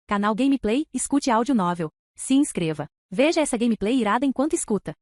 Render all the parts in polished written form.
Canal Gameplay, escute áudio novel. Se inscreva. Veja essa gameplay irada enquanto escuta.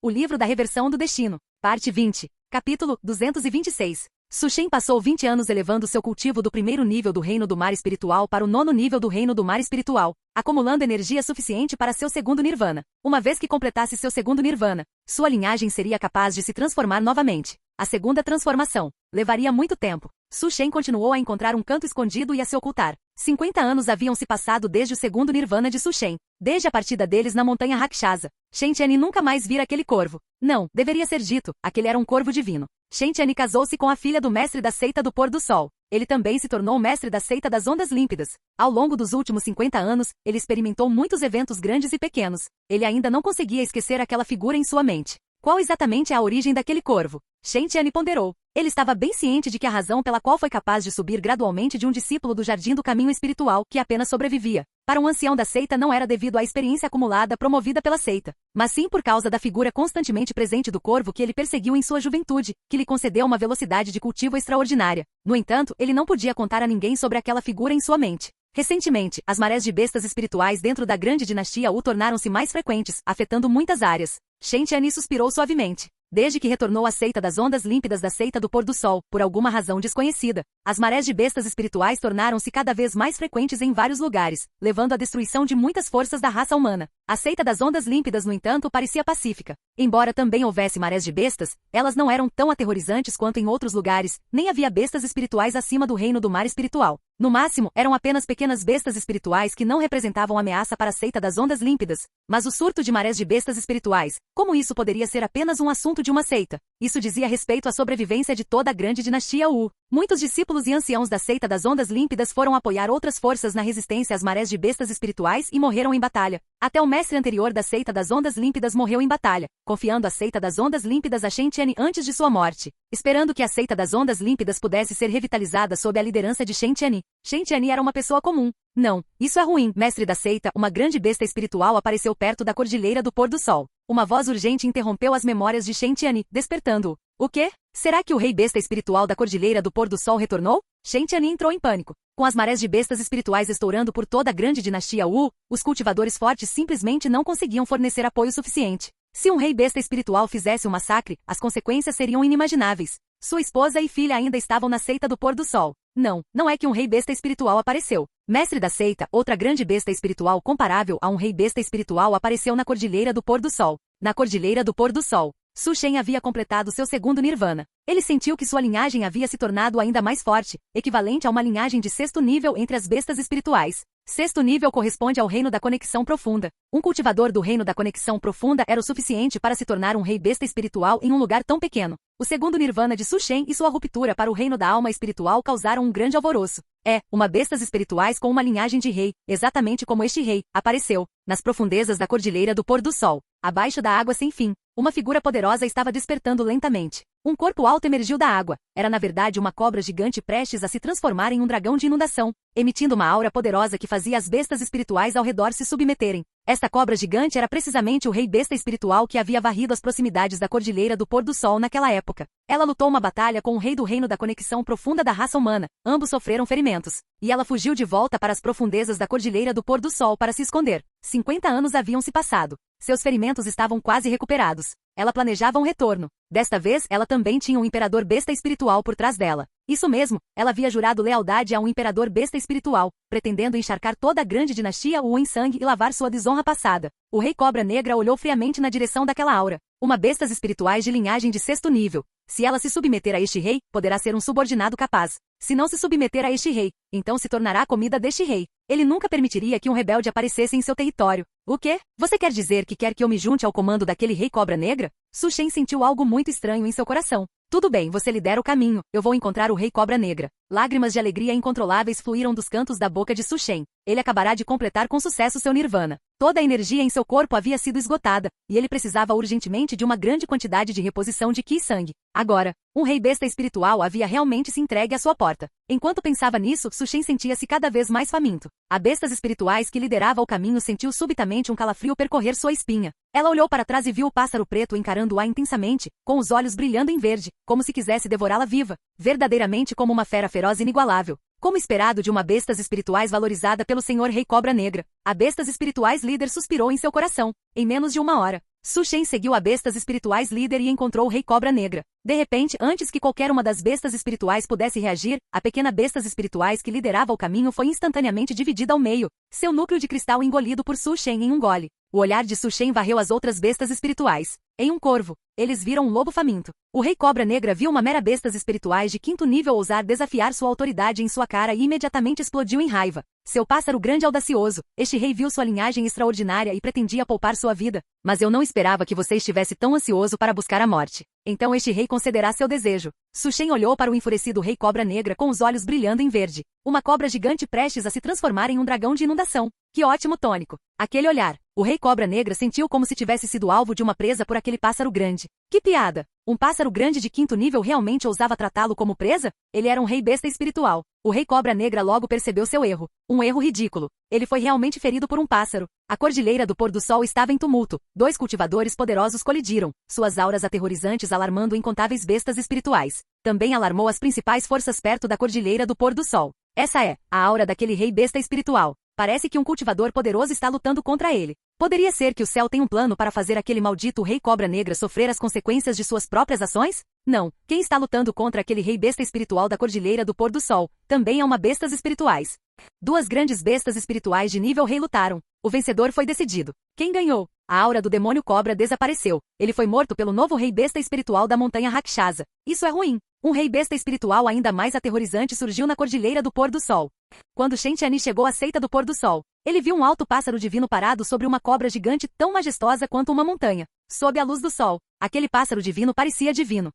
O livro da reversão do destino. Parte 20. Capítulo 226. Su Shen passou 20 anos elevando seu cultivo do primeiro nível do reino do mar espiritual para o nono nível do reino do mar espiritual, acumulando energia suficiente para seu segundo nirvana. Uma vez que completasse seu segundo nirvana, sua linhagem seria capaz de se transformar novamente. A segunda transformação levaria muito tempo. Su Shen continuou a encontrar um canto escondido e a se ocultar. 50 anos haviam se passado desde o segundo nirvana de Su Shen, desde a partida deles na montanha Rakshasa. Shen Tianyi nunca mais vira aquele corvo. Não, deveria ser dito, aquele era um corvo divino. Shen Tianyi casou-se com a filha do mestre da seita do pôr do sol. Ele também se tornou o mestre da seita das ondas límpidas. Ao longo dos últimos 50 anos, ele experimentou muitos eventos grandes e pequenos. Ele ainda não conseguia esquecer aquela figura em sua mente. Qual exatamente é a origem daquele corvo? Shen Tianyi ponderou. Ele estava bem ciente de que a razão pela qual foi capaz de subir gradualmente de um discípulo do Jardim do Caminho Espiritual, que apenas sobrevivia, para um ancião da seita não era devido à experiência acumulada promovida pela seita, mas sim por causa da figura constantemente presente do corvo que ele perseguiu em sua juventude, que lhe concedeu uma velocidade de cultivo extraordinária. No entanto, ele não podia contar a ninguém sobre aquela figura em sua mente. Recentemente, as marés de bestas espirituais dentro da grande dinastia Wu tornaram-se mais frequentes, afetando muitas áreas. Shen Tianyi suspirou suavemente. Desde que retornou à seita das ondas límpidas da seita do pôr do sol, por alguma razão desconhecida, as marés de bestas espirituais tornaram-se cada vez mais frequentes em vários lugares, levando à destruição de muitas forças da raça humana. A seita das ondas límpidas, no entanto, parecia pacífica. Embora também houvesse marés de bestas, elas não eram tão aterrorizantes quanto em outros lugares, nem havia bestas espirituais acima do reino do mar espiritual. No máximo, eram apenas pequenas bestas espirituais que não representavam ameaça para a seita das ondas límpidas. Mas o surto de marés de bestas espirituais, como isso poderia ser apenas um assunto de uma seita? Isso dizia respeito à sobrevivência de toda a grande dinastia Wu. Muitos discípulos e anciãos da seita das ondas límpidas foram apoiar outras forças na resistência às marés de bestas espirituais e morreram em batalha. Até o mestre anterior da seita das ondas límpidas morreu em batalha, confiando a seita das ondas límpidas a Shen Tianyi antes de sua morte, esperando que a seita das ondas límpidas pudesse ser revitalizada sob a liderança de Shen Tianyi. Shen Tianyi era uma pessoa comum. Não, isso é ruim. Mestre da seita, uma grande besta espiritual apareceu perto da cordilheira do pôr do sol. Uma voz urgente interrompeu as memórias de Shen Tianyi, despertando-o. O quê? Será que o rei besta espiritual da cordilheira do pôr do sol retornou? Shen Tianyi entrou em pânico. Com as marés de bestas espirituais estourando por toda a grande dinastia Wu, os cultivadores fortes simplesmente não conseguiam fornecer apoio suficiente. Se um rei besta espiritual fizesse um massacre, as consequências seriam inimagináveis. Sua esposa e filha ainda estavam na seita do pôr do sol. Não, não é que um rei besta espiritual apareceu. Mestre da seita, outra grande besta espiritual comparável a um rei besta espiritual apareceu na cordilheira do pôr do sol. Na cordilheira do pôr do sol, Su Shen havia completado seu segundo nirvana. Ele sentiu que sua linhagem havia se tornado ainda mais forte, equivalente a uma linhagem de sexto nível entre as bestas espirituais. Sexto nível corresponde ao reino da conexão profunda. Um cultivador do reino da conexão profunda era o suficiente para se tornar um rei besta espiritual em um lugar tão pequeno. O segundo nirvana de Su Shen e sua ruptura para o reino da alma espiritual causaram um grande alvoroço. Uma bestas espirituais com uma linhagem de rei, exatamente como este rei, apareceu, nas profundezas da cordilheira do pôr do sol, abaixo da água sem fim. Uma figura poderosa estava despertando lentamente. Um corpo alto emergiu da água. Era na verdade uma cobra gigante prestes a se transformar em um dragão de inundação, emitindo uma aura poderosa que fazia as bestas espirituais ao redor se submeterem. Esta cobra gigante era precisamente o rei besta espiritual que havia varrido as proximidades da cordilheira do pôr do sol naquela época. Ela lutou uma batalha com o rei do reino da conexão profunda da raça humana. Ambos sofreram ferimentos. E ela fugiu de volta para as profundezas da cordilheira do pôr do sol para se esconder. 50 anos haviam se passado. Seus ferimentos estavam quase recuperados. Ela planejava um retorno. Desta vez, ela também tinha um imperador besta espiritual por trás dela. Isso mesmo, ela havia jurado lealdade a um imperador besta espiritual, pretendendo encharcar toda a grande dinastia Wu em sangue e lavar sua desonra passada. O rei Cobra Negra olhou friamente na direção daquela aura. Uma bestas espirituais de linhagem de sexto nível. Se ela se submeter a este rei, poderá ser um subordinado capaz. Se não se submeter a este rei, então se tornará a comida deste rei. Ele nunca permitiria que um rebelde aparecesse em seu território. O quê? Você quer dizer que quer que eu me junte ao comando daquele rei Cobra Negra? Su Shen sentiu algo muito estranho em seu coração. Tudo bem, você lidera o caminho. Eu vou encontrar o rei Cobra Negra. Lágrimas de alegria incontroláveis fluíram dos cantos da boca de Su Shen. Ele acabará de completar com sucesso seu nirvana. Toda a energia em seu corpo havia sido esgotada, e ele precisava urgentemente de uma grande quantidade de reposição de Qi e sangue. Agora, um rei besta espiritual havia realmente se entregue à sua porta. Enquanto pensava nisso, Su Shen sentia-se cada vez mais faminto. A bestas espirituais que liderava o caminho sentiu subitamente um calafrio percorrer sua espinha. Ela olhou para trás e viu o pássaro preto encarando-a intensamente, com os olhos brilhando em verde, como se quisesse devorá-la viva, verdadeiramente como uma fera feroz inigualável. Como esperado de uma bestas espirituais valorizada pelo senhor Rei Cobra Negra, a bestas espirituais líder suspirou em seu coração. Em menos de uma hora, Su Shen seguiu a bestas espirituais líder e encontrou o Rei Cobra Negra. De repente, antes que qualquer uma das bestas espirituais pudesse reagir, a pequena bestas espirituais que liderava o caminho foi instantaneamente dividida ao meio, seu núcleo de cristal engolido por Su Shen em um gole. O olhar de Su Shen varreu as outras bestas espirituais. Em um corvo, eles viram um lobo faminto. O Rei Cobra Negra viu uma mera bestas espirituais de 5º nível ousar desafiar sua autoridade em sua cara e imediatamente explodiu em raiva. Seu pássaro grande e audacioso, este rei viu sua linhagem extraordinária e pretendia poupar sua vida. Mas eu não esperava que você estivesse tão ansioso para buscar a morte. Então este rei concederá seu desejo. Su Shen olhou para o enfurecido Rei Cobra Negra com os olhos brilhando em verde. Uma cobra gigante prestes a se transformar em um dragão de inundação. Que ótimo tônico! Aquele olhar. O Rei Cobra Negra sentiu como se tivesse sido alvo de uma presa por aquele pássaro grande. Que piada! Um pássaro grande de 5º nível realmente ousava tratá-lo como presa? Ele era um rei besta espiritual. O Rei Cobra Negra logo percebeu seu erro. Um erro ridículo. Ele foi realmente ferido por um pássaro. A cordilheira do pôr do sol estava em tumulto. 2 cultivadores poderosos colidiram, suas auras aterrorizantes alarmando incontáveis bestas espirituais. Também alarmou as principais forças perto da cordilheira do pôr do sol. Essa é a aura daquele rei besta espiritual. Parece que um cultivador poderoso está lutando contra ele. Poderia ser que o céu tem um plano para fazer aquele maldito Rei Cobra Negra sofrer as consequências de suas próprias ações? Não. Quem está lutando contra aquele rei besta espiritual da cordilheira do pôr do sol também é uma bestas espirituais. 2 grandes bestas espirituais de nível rei lutaram. O vencedor foi decidido. Quem ganhou? A aura do demônio cobra desapareceu. Ele foi morto pelo novo rei besta espiritual da montanha Rakshasa. Isso é ruim. Um rei besta espiritual ainda mais aterrorizante surgiu na cordilheira do pôr do sol. Quando Shen Tianyi chegou à seita do pôr do sol, ele viu um alto pássaro divino parado sobre uma cobra gigante tão majestosa quanto uma montanha. Sob a luz do sol, aquele pássaro divino parecia divino.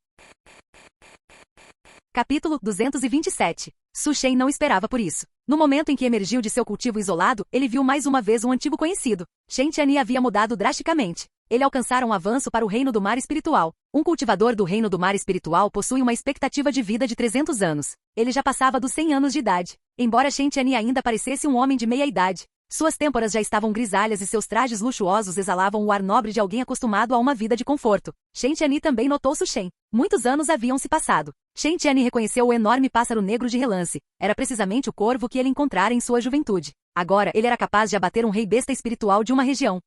Capítulo 227. Su Shen não esperava por isso. No momento em que emergiu de seu cultivo isolado, ele viu mais uma vez um antigo conhecido. Shen Tianyi havia mudado drasticamente. Ele alcançara um avanço para o reino do mar espiritual. Um cultivador do reino do mar espiritual possui uma expectativa de vida de 300 anos. Ele já passava dos 100 anos de idade. Embora Shen Tianyi ainda parecesse um homem de meia idade, suas têmporas já estavam grisalhas e seus trajes luxuosos exalavam o ar nobre de alguém acostumado a uma vida de conforto. Shen Tianyi também notou Su Shen. Muitos anos haviam se passado. Shen Tianyi reconheceu o enorme pássaro negro de relance. Era precisamente o corvo que ele encontrara em sua juventude. Agora, ele era capaz de abater um rei besta espiritual de uma região.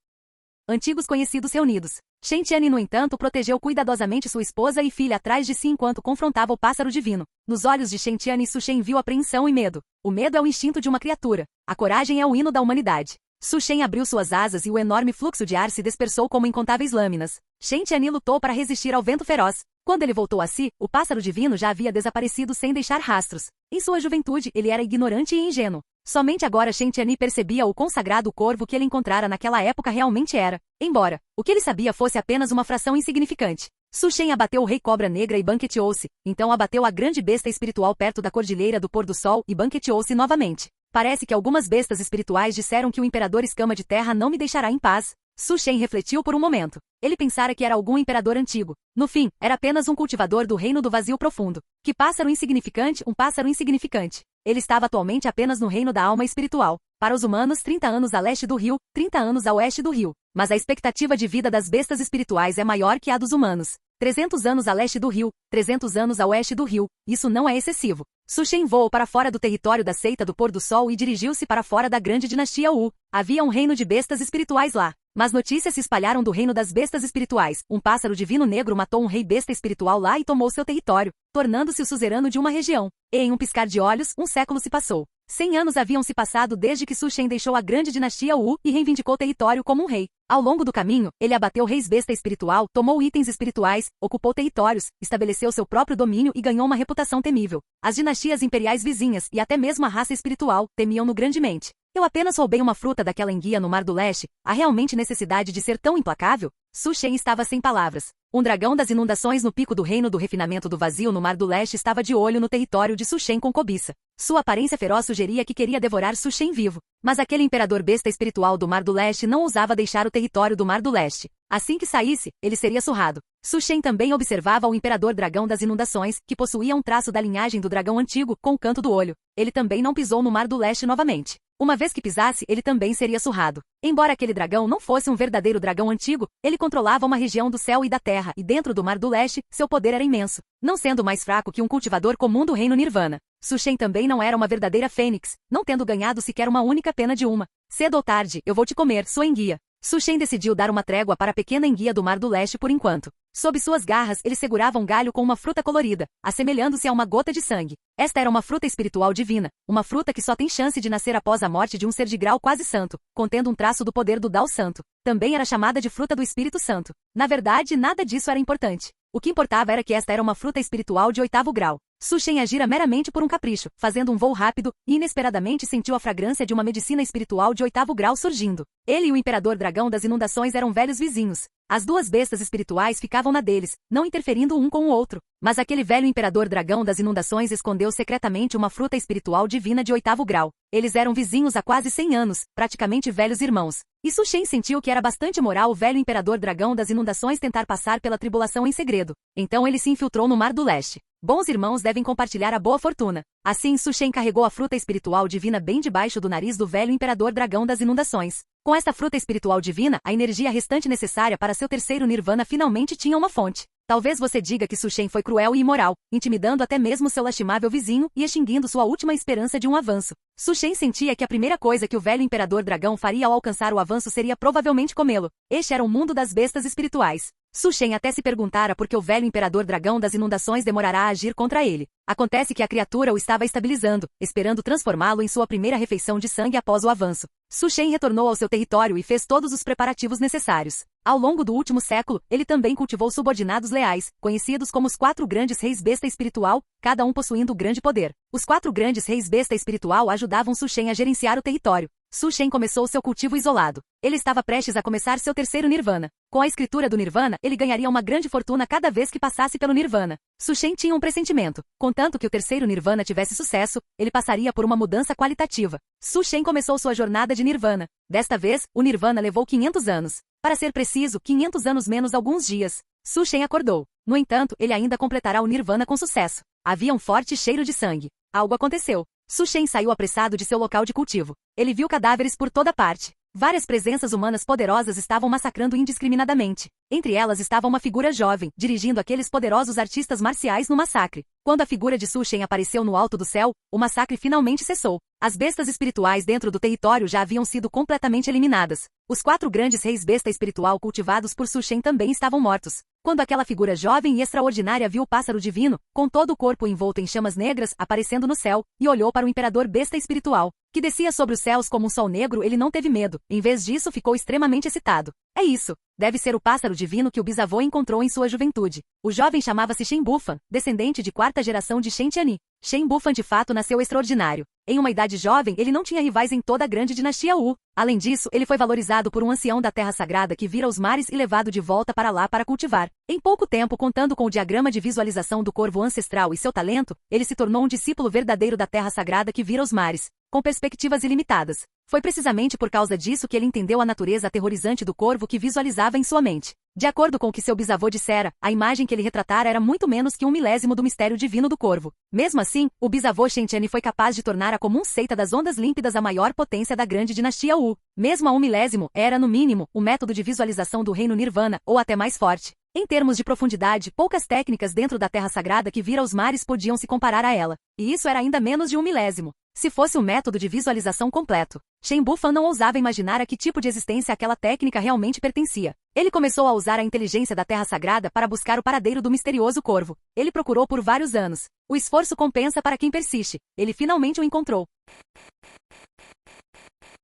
Antigos conhecidos reunidos. Shen Tianyi, no entanto, protegeu cuidadosamente sua esposa e filha atrás de si enquanto confrontava o pássaro divino. Nos olhos de Shen Tianyi, Su Shen viu apreensão e medo. O medo é o instinto de uma criatura. A coragem é o hino da humanidade. Su Shen abriu suas asas e o enorme fluxo de ar se dispersou como incontáveis lâminas. Shen Tianyi lutou para resistir ao vento feroz. Quando ele voltou a si, o pássaro divino já havia desaparecido sem deixar rastros. Em sua juventude, ele era ignorante e ingênuo. Somente agora Shen Tianyi percebia o quão sagrado o corvo que ele encontrara naquela época realmente era. Embora o que ele sabia fosse apenas uma fração insignificante. Su Shen abateu o Rei Cobra Negra e banqueteou-se. Então abateu a grande besta espiritual perto da cordilheira do pôr do sol e banqueteou-se novamente. Parece que algumas bestas espirituais disseram que o imperador escama de terra não me deixará em paz. Su Shen refletiu por um momento. Ele pensara que era algum imperador antigo. No fim, era apenas um cultivador do reino do vazio profundo. Que pássaro insignificante, um pássaro insignificante. Ele estava atualmente apenas no reino da alma espiritual. Para os humanos, 30 anos a leste do rio, 30 anos a oeste do rio. Mas a expectativa de vida das bestas espirituais é maior que a dos humanos. 300 anos a leste do rio, 300 anos a oeste do rio. Isso não é excessivo. Su Shen voou para fora do território da seita do pôr do sol e dirigiu-se para fora da grande dinastia Wu. Havia um reino de bestas espirituais lá. Mas notícias se espalharam do reino das bestas espirituais. Um pássaro divino negro matou um rei besta espiritual lá e tomou seu território, tornando-se o suzerano de uma região. E em um piscar de olhos, um século se passou. 100 anos haviam se passado desde que Su Shen deixou a grande dinastia Wu e reivindicou o território como um rei. Ao longo do caminho, ele abateu reis besta espiritual, tomou itens espirituais, ocupou territórios, estabeleceu seu próprio domínio e ganhou uma reputação temível. As dinastias imperiais vizinhas e até mesmo a raça espiritual temiam-no grandemente. Eu apenas roubei uma fruta daquela enguia no Mar do Leste. Há realmente necessidade de ser tão implacável? Su Shen estava sem palavras. Um dragão das inundações no pico do reino do refinamento do vazio no Mar do Leste estava de olho no território de Su Shen com cobiça. Sua aparência feroz sugeria que queria devorar Su Shen vivo. Mas aquele imperador besta espiritual do Mar do Leste não ousava deixar o território do Mar do Leste. Assim que saísse, ele seria surrado. Su Shen também observava o imperador dragão das inundações, que possuía um traço da linhagem do dragão antigo, com o canto do olho. Ele também não pisou no Mar do Leste novamente. Uma vez que pisasse, ele também seria surrado. Embora aquele dragão não fosse um verdadeiro dragão antigo, ele controlava uma região do céu e da terra, e dentro do Mar do Leste, seu poder era imenso, não sendo mais fraco que um cultivador comum do reino Nirvana. Su Shen também não era uma verdadeira fênix, não tendo ganhado sequer uma única pena de uma. Cedo ou tarde, eu vou te comer, sua enguia. Su Shen decidiu dar uma trégua para a pequena enguia do Mar do Leste por enquanto. Sob suas garras, ele segurava um galho com uma fruta colorida, assemelhando-se a uma gota de sangue. Esta era uma fruta espiritual divina, uma fruta que só tem chance de nascer após a morte de um ser de grau quase santo, contendo um traço do poder do Dao Santo. Também era chamada de fruta do Espírito Santo. Na verdade, nada disso era importante. O que importava era que esta era uma fruta espiritual de 8º grau. Su Shen agira meramente por um capricho, fazendo um voo rápido, e inesperadamente sentiu a fragrância de uma medicina espiritual de 8º grau surgindo. Ele e o Imperador Dragão das Inundações eram velhos vizinhos. As duas bestas espirituais ficavam na deles, não interferindo um com o outro. Mas aquele velho Imperador Dragão das Inundações escondeu secretamente uma fruta espiritual divina de 8º grau. Eles eram vizinhos há quase 100 anos, praticamente velhos irmãos. E Su Shen sentiu que era bastante moral o velho Imperador Dragão das Inundações tentar passar pela tribulação em segredo. Então ele se infiltrou no Mar do Leste. Bons irmãos devem compartilhar a boa fortuna. Assim Su Shen carregou a fruta espiritual divina bem debaixo do nariz do velho Imperador Dragão das Inundações. Com esta fruta espiritual divina, a energia restante necessária para seu terceiro nirvana finalmente tinha uma fonte. Talvez você diga que Su Shen foi cruel e imoral, intimidando até mesmo seu lastimável vizinho e extinguindo sua última esperança de um avanço. Su Shen sentia que a primeira coisa que o velho Imperador Dragão faria ao alcançar o avanço seria provavelmente comê-lo. Este era o mundo das bestas espirituais. Su Shen até se perguntara por que o velho Imperador Dragão das Inundações demorará a agir contra ele. Acontece que a criatura o estava estabilizando, esperando transformá-lo em sua primeira refeição de sangue após o avanço. Su Shen retornou ao seu território e fez todos os preparativos necessários. Ao longo do último século, ele também cultivou subordinados leais, conhecidos como os 4 grandes reis besta espiritual, cada um possuindo grande poder. Os 4 grandes reis besta espiritual ajudavam Su Shen a gerenciar o território. Su Shen começou seu cultivo isolado. Ele estava prestes a começar seu terceiro nirvana. Com a escritura do nirvana, ele ganharia uma grande fortuna cada vez que passasse pelo nirvana. Su Shen tinha um pressentimento. Contanto que o terceiro nirvana tivesse sucesso, ele passaria por uma mudança qualitativa. Su Shen começou sua jornada de nirvana. Desta vez, o nirvana levou 500 anos. Para ser preciso, 500 anos menos alguns dias. Su Shen acordou. No entanto, ele ainda completará o nirvana com sucesso. Havia um forte cheiro de sangue. Algo aconteceu. Su Shen saiu apressado de seu local de cultivo. Ele viu cadáveres por toda parte. Várias presenças humanas poderosas estavam massacrando indiscriminadamente. Entre elas estava uma figura jovem, dirigindo aqueles poderosos artistas marciais no massacre. Quando a figura de Su Shen apareceu no alto do céu, o massacre finalmente cessou. As bestas espirituais dentro do território já haviam sido completamente eliminadas. Os 4 grandes reis besta espiritual cultivados por Su Shen também estavam mortos. Quando aquela figura jovem e extraordinária viu o pássaro divino, com todo o corpo envolto em chamas negras, aparecendo no céu, e olhou para o imperador besta espiritual, que descia sobre os céus como um sol negro, ele não teve medo. Em vez disso, ficou extremamente excitado. É isso. Deve ser o pássaro divino que o bisavô encontrou em sua juventude. O jovem chamava-se Shen Bufan, descendente de 4ª geração de Shen Tianyi. Shen Bufan de fato nasceu extraordinário. Em uma idade jovem, ele não tinha rivais em toda a grande dinastia Wu. Além disso, ele foi valorizado por um ancião da Terra Sagrada que vira os mares e levado de volta para lá para cultivar. Em pouco tempo, contando com o diagrama de visualização do corvo ancestral e seu talento, ele se tornou um discípulo verdadeiro da Terra Sagrada que vira os mares, com perspectivas ilimitadas. Foi precisamente por causa disso que ele entendeu a natureza aterrorizante do corvo que visualizava em sua mente. De acordo com o que seu bisavô dissera, a imagem que ele retratara era muito menos que 1/1000 do mistério divino do corvo. Mesmo assim, o bisavô Shen Tianyi foi capaz de tornar a comum seita das ondas límpidas a maior potência da grande dinastia Wu. Mesmo a 1/1000 era, no mínimo, o método de visualização do reino Nirvana, ou até mais forte. Em termos de profundidade, poucas técnicas dentro da Terra Sagrada que vira os mares podiam se comparar a ela. E isso era ainda menos de 1/1000. Se fosse um método de visualização completo, Shen Bufan não ousava imaginar a que tipo de existência aquela técnica realmente pertencia. Ele começou a usar a inteligência da Terra Sagrada para buscar o paradeiro do misterioso corvo. Ele procurou por vários anos. O esforço compensa para quem persiste. Ele finalmente o encontrou.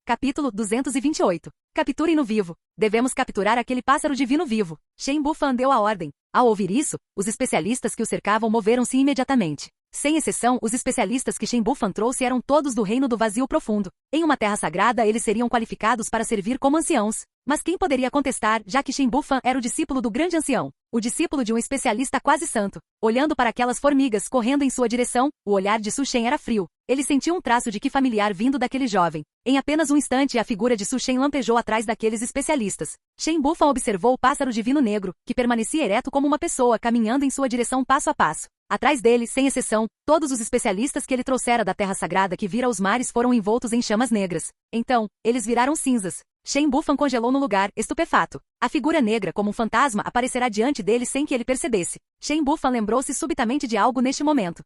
Capítulo 228. Capturem no vivo. Devemos capturar aquele pássaro divino vivo. Shen Bufan deu a ordem. Ao ouvir isso, os especialistas que o cercavam moveram-se imediatamente. Sem exceção, os especialistas que Shen Bufan trouxe eram todos do reino do vazio profundo. Em uma terra sagrada, eles seriam qualificados para servir como anciãos. Mas quem poderia contestar, já que Shen Bufan era o discípulo do grande ancião, o discípulo de um especialista quase santo? Olhando para aquelas formigas correndo em sua direção, o olhar de Su Shen era frio. Ele sentiu um traço de que familiar vindo daquele jovem. Em apenas um instante, a figura de Su Shen lampejou atrás daqueles especialistas. Shen Bufan observou o pássaro divino negro, que permanecia ereto como uma pessoa caminhando em sua direção passo a passo. Atrás dele, sem exceção, todos os especialistas que ele trouxera da terra sagrada que vira os mares foram envoltos em chamas negras. Então, eles viraram cinzas. Shen Bufan congelou no lugar, estupefato. A figura negra, como um fantasma, aparecerá diante dele sem que ele percebesse. Shen Bufan lembrou-se subitamente de algo neste momento.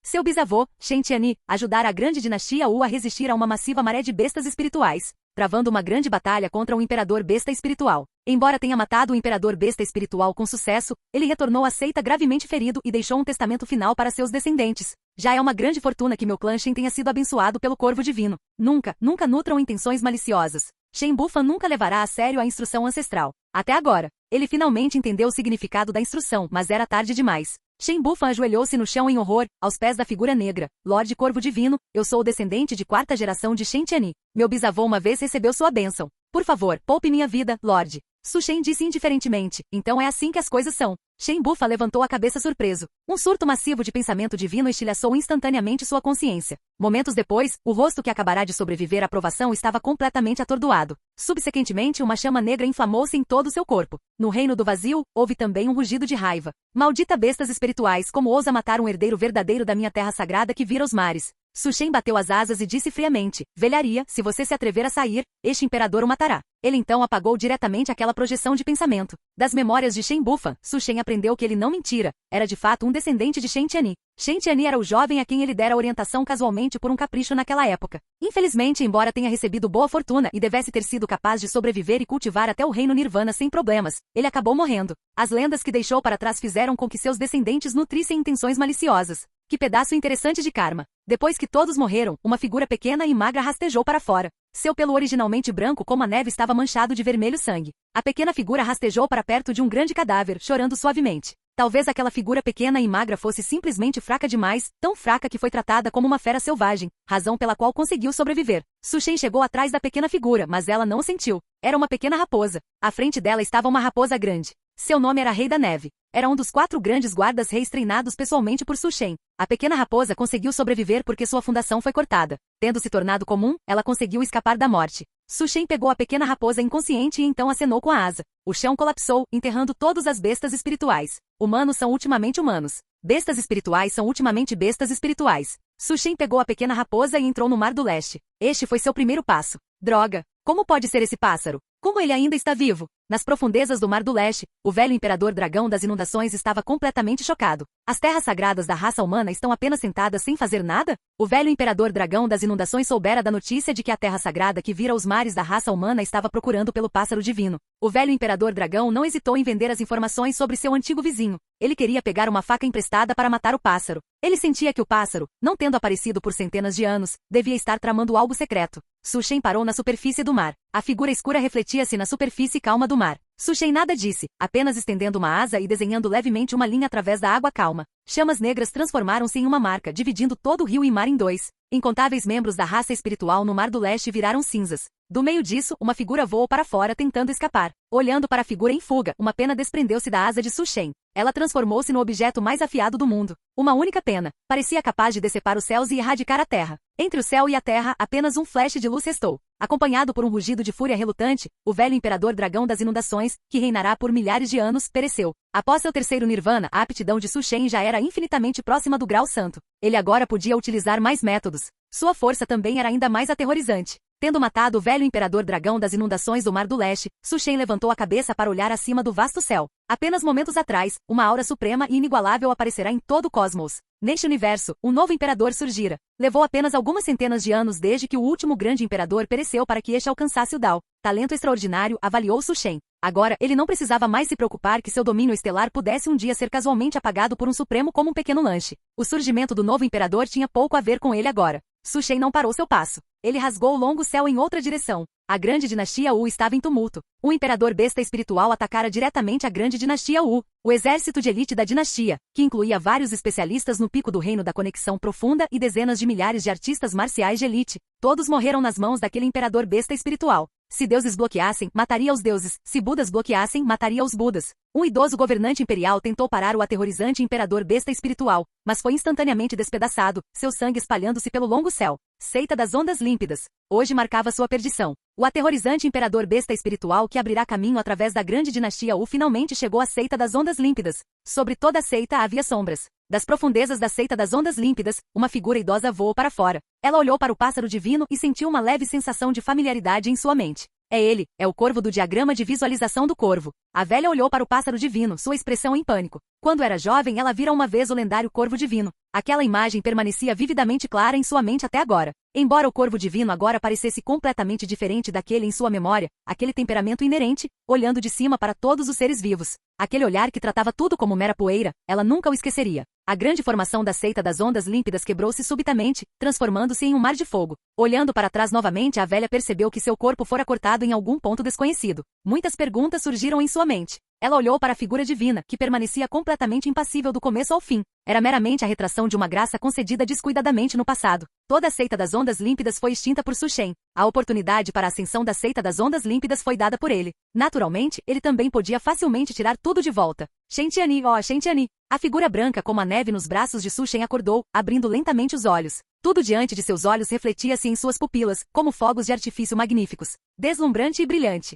Seu bisavô, Shen Tianyi, ajudara a grande dinastia Wu a resistir a uma massiva maré de bestas espirituais, travando uma grande batalha contra um imperador besta espiritual. Embora tenha matado o imperador besta espiritual com sucesso, ele retornou à seita gravemente ferido e deixou um testamento final para seus descendentes. Já é uma grande fortuna que meu clã Shen tenha sido abençoado pelo corvo divino. Nunca nutram intenções maliciosas. Shen Bufan nunca levará a sério a instrução ancestral. Até agora, ele finalmente entendeu o significado da instrução, mas era tarde demais. Shen Bufan ajoelhou-se no chão em horror, aos pés da figura negra. Lorde Corvo Divino, eu sou o descendente de 4ª geração de Shen Tianyi. Meu bisavô uma vez recebeu sua bênção. Por favor, poupe minha vida, Lorde. Su Shen disse indiferentemente. Então é assim que as coisas são. Shen Bufan levantou a cabeça surpreso. Um surto massivo de pensamento divino estilhaçou instantaneamente sua consciência. Momentos depois, o rosto que acabará de sobreviver à provação estava completamente atordoado. Subsequentemente, uma chama negra inflamou-se em todo o seu corpo. No reino do vazio, houve também um rugido de raiva. Maldita bestas espirituais, como ousa matar um herdeiro verdadeiro da minha terra sagrada que vira os mares. Su Shen bateu as asas e disse friamente, velharia, se você se atrever a sair, este imperador o matará. Ele então apagou diretamente aquela projeção de pensamento. Das memórias de Shen Bufan, Su Shen aprendeu que ele não mentira, era de fato um descendente de Shen Tianyi. Shen Tianyi era o jovem a quem ele dera orientação casualmente por um capricho naquela época. Infelizmente, embora tenha recebido boa fortuna e devesse ter sido capaz de sobreviver e cultivar até o reino Nirvana sem problemas, ele acabou morrendo. As lendas que deixou para trás fizeram com que seus descendentes nutrissem intenções maliciosas. Que pedaço interessante de karma. Depois que todos morreram, uma figura pequena e magra rastejou para fora. Seu pelo originalmente branco como a neve estava manchado de vermelho sangue. A pequena figura rastejou para perto de um grande cadáver, chorando suavemente. Talvez aquela figura pequena e magra fosse simplesmente fraca demais, tão fraca que foi tratada como uma fera selvagem, razão pela qual conseguiu sobreviver. Su Shen chegou atrás da pequena figura, mas ela não o sentiu. Era uma pequena raposa. À frente dela estava uma raposa grande. Seu nome era Rei da Neve. Era um dos 4 grandes guardas-reis treinados pessoalmente por Su Shen. A pequena raposa conseguiu sobreviver porque sua fundação foi cortada. Tendo se tornado comum, ela conseguiu escapar da morte. Su Shen pegou a pequena raposa inconsciente e então acenou com a asa. O chão colapsou, enterrando todas as bestas espirituais. Humanos são ultimamente humanos. Bestas espirituais são ultimamente bestas espirituais. Su Shen pegou a pequena raposa e entrou no Mar do Leste. Este foi seu primeiro passo. Droga! Como pode ser esse pássaro? Como ele ainda está vivo? Nas profundezas do Mar do Leste, o velho imperador dragão das inundações estava completamente chocado. As terras sagradas da raça humana estão apenas sentadas sem fazer nada? O velho imperador dragão das inundações soubera da notícia de que a terra sagrada que vira os mares da raça humana estava procurando pelo pássaro divino. O velho imperador dragão não hesitou em vender as informações sobre seu antigo vizinho. Ele queria pegar uma faca emprestada para matar o pássaro. Ele sentia que o pássaro, não tendo aparecido por centenas de anos, devia estar tramando algo secreto. Su Shen parou na superfície do mar. A figura escura refletia-se na superfície calma do mar. Su Shen nada disse, apenas estendendo uma asa e desenhando levemente uma linha através da água calma. Chamas negras transformaram-se em uma marca, dividindo todo o rio e mar em 2. Incontáveis membros da raça espiritual no Mar do Leste viraram cinzas. Do meio disso, uma figura voou para fora tentando escapar. Olhando para a figura em fuga, uma pena desprendeu-se da asa de Su Shen. Ela transformou-se no objeto mais afiado do mundo. Uma única pena. Parecia capaz de decepar os céus e erradicar a terra. Entre o céu e a terra, apenas um flash de luz restou. Acompanhado por um rugido de fúria relutante, o velho imperador dragão das inundações, que reinará por milhares de anos, pereceu. Após seu terceiro nirvana, a aptidão de Su Shen já era infinitamente próxima do grau santo. Ele agora podia utilizar mais métodos. Sua força também era ainda mais aterrorizante. Tendo matado o velho imperador dragão das inundações do Mar do Leste, Su Shen levantou a cabeça para olhar acima do vasto céu. Apenas momentos atrás, uma aura suprema e inigualável aparecerá em todo o cosmos. Neste universo, um novo imperador surgira. Levou apenas algumas centenas de anos desde que o último grande imperador pereceu para que este alcançasse o Dao. Talento extraordinário, avaliou Su Shen. Agora, ele não precisava mais se preocupar que seu domínio estelar pudesse um dia ser casualmente apagado por um supremo como um pequeno lanche. O surgimento do novo imperador tinha pouco a ver com ele agora. Su Shen não parou seu passo. Ele rasgou o longo céu em outra direção. A grande dinastia Wu estava em tumulto. Um imperador besta espiritual atacara diretamente a grande dinastia Wu, o exército de elite da dinastia, que incluía vários especialistas no pico do reino da conexão profunda e dezenas de milhares de artistas marciais de elite. Todos morreram nas mãos daquele imperador besta espiritual. Se deuses bloqueassem, mataria os deuses. Se budas bloqueassem, mataria os budas. Um idoso governante imperial tentou parar o aterrorizante imperador besta espiritual, mas foi instantaneamente despedaçado, seu sangue espalhando-se pelo longo céu. Seita das ondas límpidas. Hoje marcava sua perdição. O aterrorizante imperador besta espiritual que abrirá caminho através da grande dinastia Wu finalmente chegou à seita das ondas límpidas. Sobre toda a seita havia sombras. Das profundezas da seita das ondas límpidas, uma figura idosa voou para fora. Ela olhou para o pássaro divino e sentiu uma leve sensação de familiaridade em sua mente. É ele, é o corvo do diagrama de visualização do corvo. A velha olhou para o pássaro divino, sua expressão em pânico. Quando era jovem, ela vira uma vez o lendário corvo divino. Aquela imagem permanecia vividamente clara em sua mente até agora. Embora o corvo divino agora parecesse completamente diferente daquele em sua memória, aquele temperamento inerente, olhando de cima para todos os seres vivos. Aquele olhar que tratava tudo como mera poeira, ela nunca o esqueceria. A grande formação da seita das ondas límpidas quebrou-se subitamente, transformando-se em um mar de fogo. Olhando para trás novamente, a velha percebeu que seu corpo fora cortado em algum ponto desconhecido. Muitas perguntas surgiram em sua mente. Ela olhou para a figura divina, que permanecia completamente impassível do começo ao fim. Era meramente a retração de uma graça concedida descuidadamente no passado. Toda a seita das ondas límpidas foi extinta por Su Shen. A oportunidade para a ascensão da seita das ondas límpidas foi dada por ele. Naturalmente, ele também podia facilmente tirar tudo de volta. Shen Tianyi, oh Shen Tianyi. A figura branca como a neve nos braços de Su Shen acordou, abrindo lentamente os olhos. Tudo diante de seus olhos refletia-se em suas pupilas, como fogos de artifício magníficos. Deslumbrante e brilhante.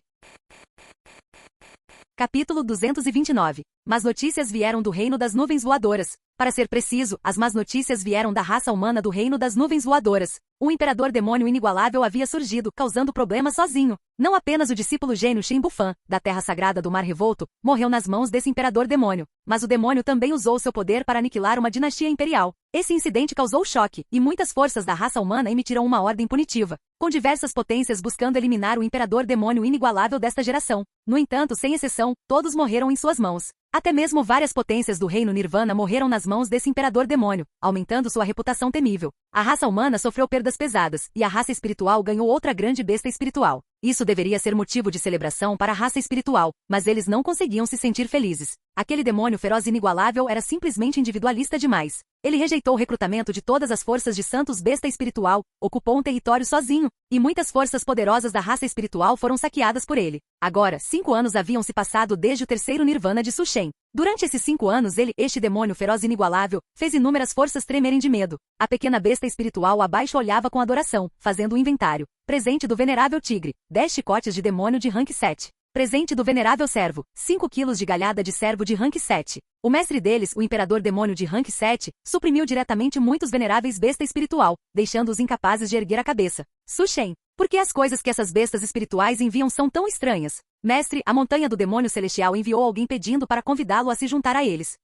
Capítulo 229. Más notícias vieram do reino das nuvens voadoras. Para ser preciso, as más notícias vieram da raça humana do reino das nuvens voadoras. Um imperador demônio inigualável havia surgido, causando problemas sozinho. Não apenas o discípulo gênio Shen Bufan, da terra sagrada do Mar Revolto, morreu nas mãos desse imperador demônio, mas o demônio também usou seu poder para aniquilar uma dinastia imperial. Esse incidente causou choque, e muitas forças da raça humana emitiram uma ordem punitiva, com diversas potências buscando eliminar o imperador demônio inigualável desta geração. No entanto, sem exceção, todos morreram em suas mãos. Até mesmo várias potências do reino Nirvana morreram nas mãos desse imperador demônio, aumentando sua reputação temível. A raça humana sofreu perdas pesadas, e a raça espiritual ganhou outra grande besta espiritual. Isso deveria ser motivo de celebração para a raça espiritual, mas eles não conseguiam se sentir felizes. Aquele demônio feroz inigualável era simplesmente individualista demais. Ele rejeitou o recrutamento de todas as forças de santos besta espiritual, ocupou um território sozinho, e muitas forças poderosas da raça espiritual foram saqueadas por ele. Agora, 5 anos haviam se passado desde o terceiro Nirvana de Su Shen. Durante esses 5 anos este demônio feroz inigualável, fez inúmeras forças tremerem de medo. A pequena besta espiritual abaixo olhava com adoração, fazendo o inventário. Presente do venerável tigre, 10 chicotes de demônio de rank 7. Presente do venerável servo, 5 quilos de galhada de servo de rank 7. O mestre deles, o imperador demônio de rank 7, suprimiu diretamente muitos veneráveis besta espiritual, deixando-os incapazes de erguer a cabeça. Su Shen, por que as coisas que essas bestas espirituais enviam são tão estranhas? Mestre, a montanha do demônio celestial enviou alguém pedindo para convidá-lo a se juntar a eles.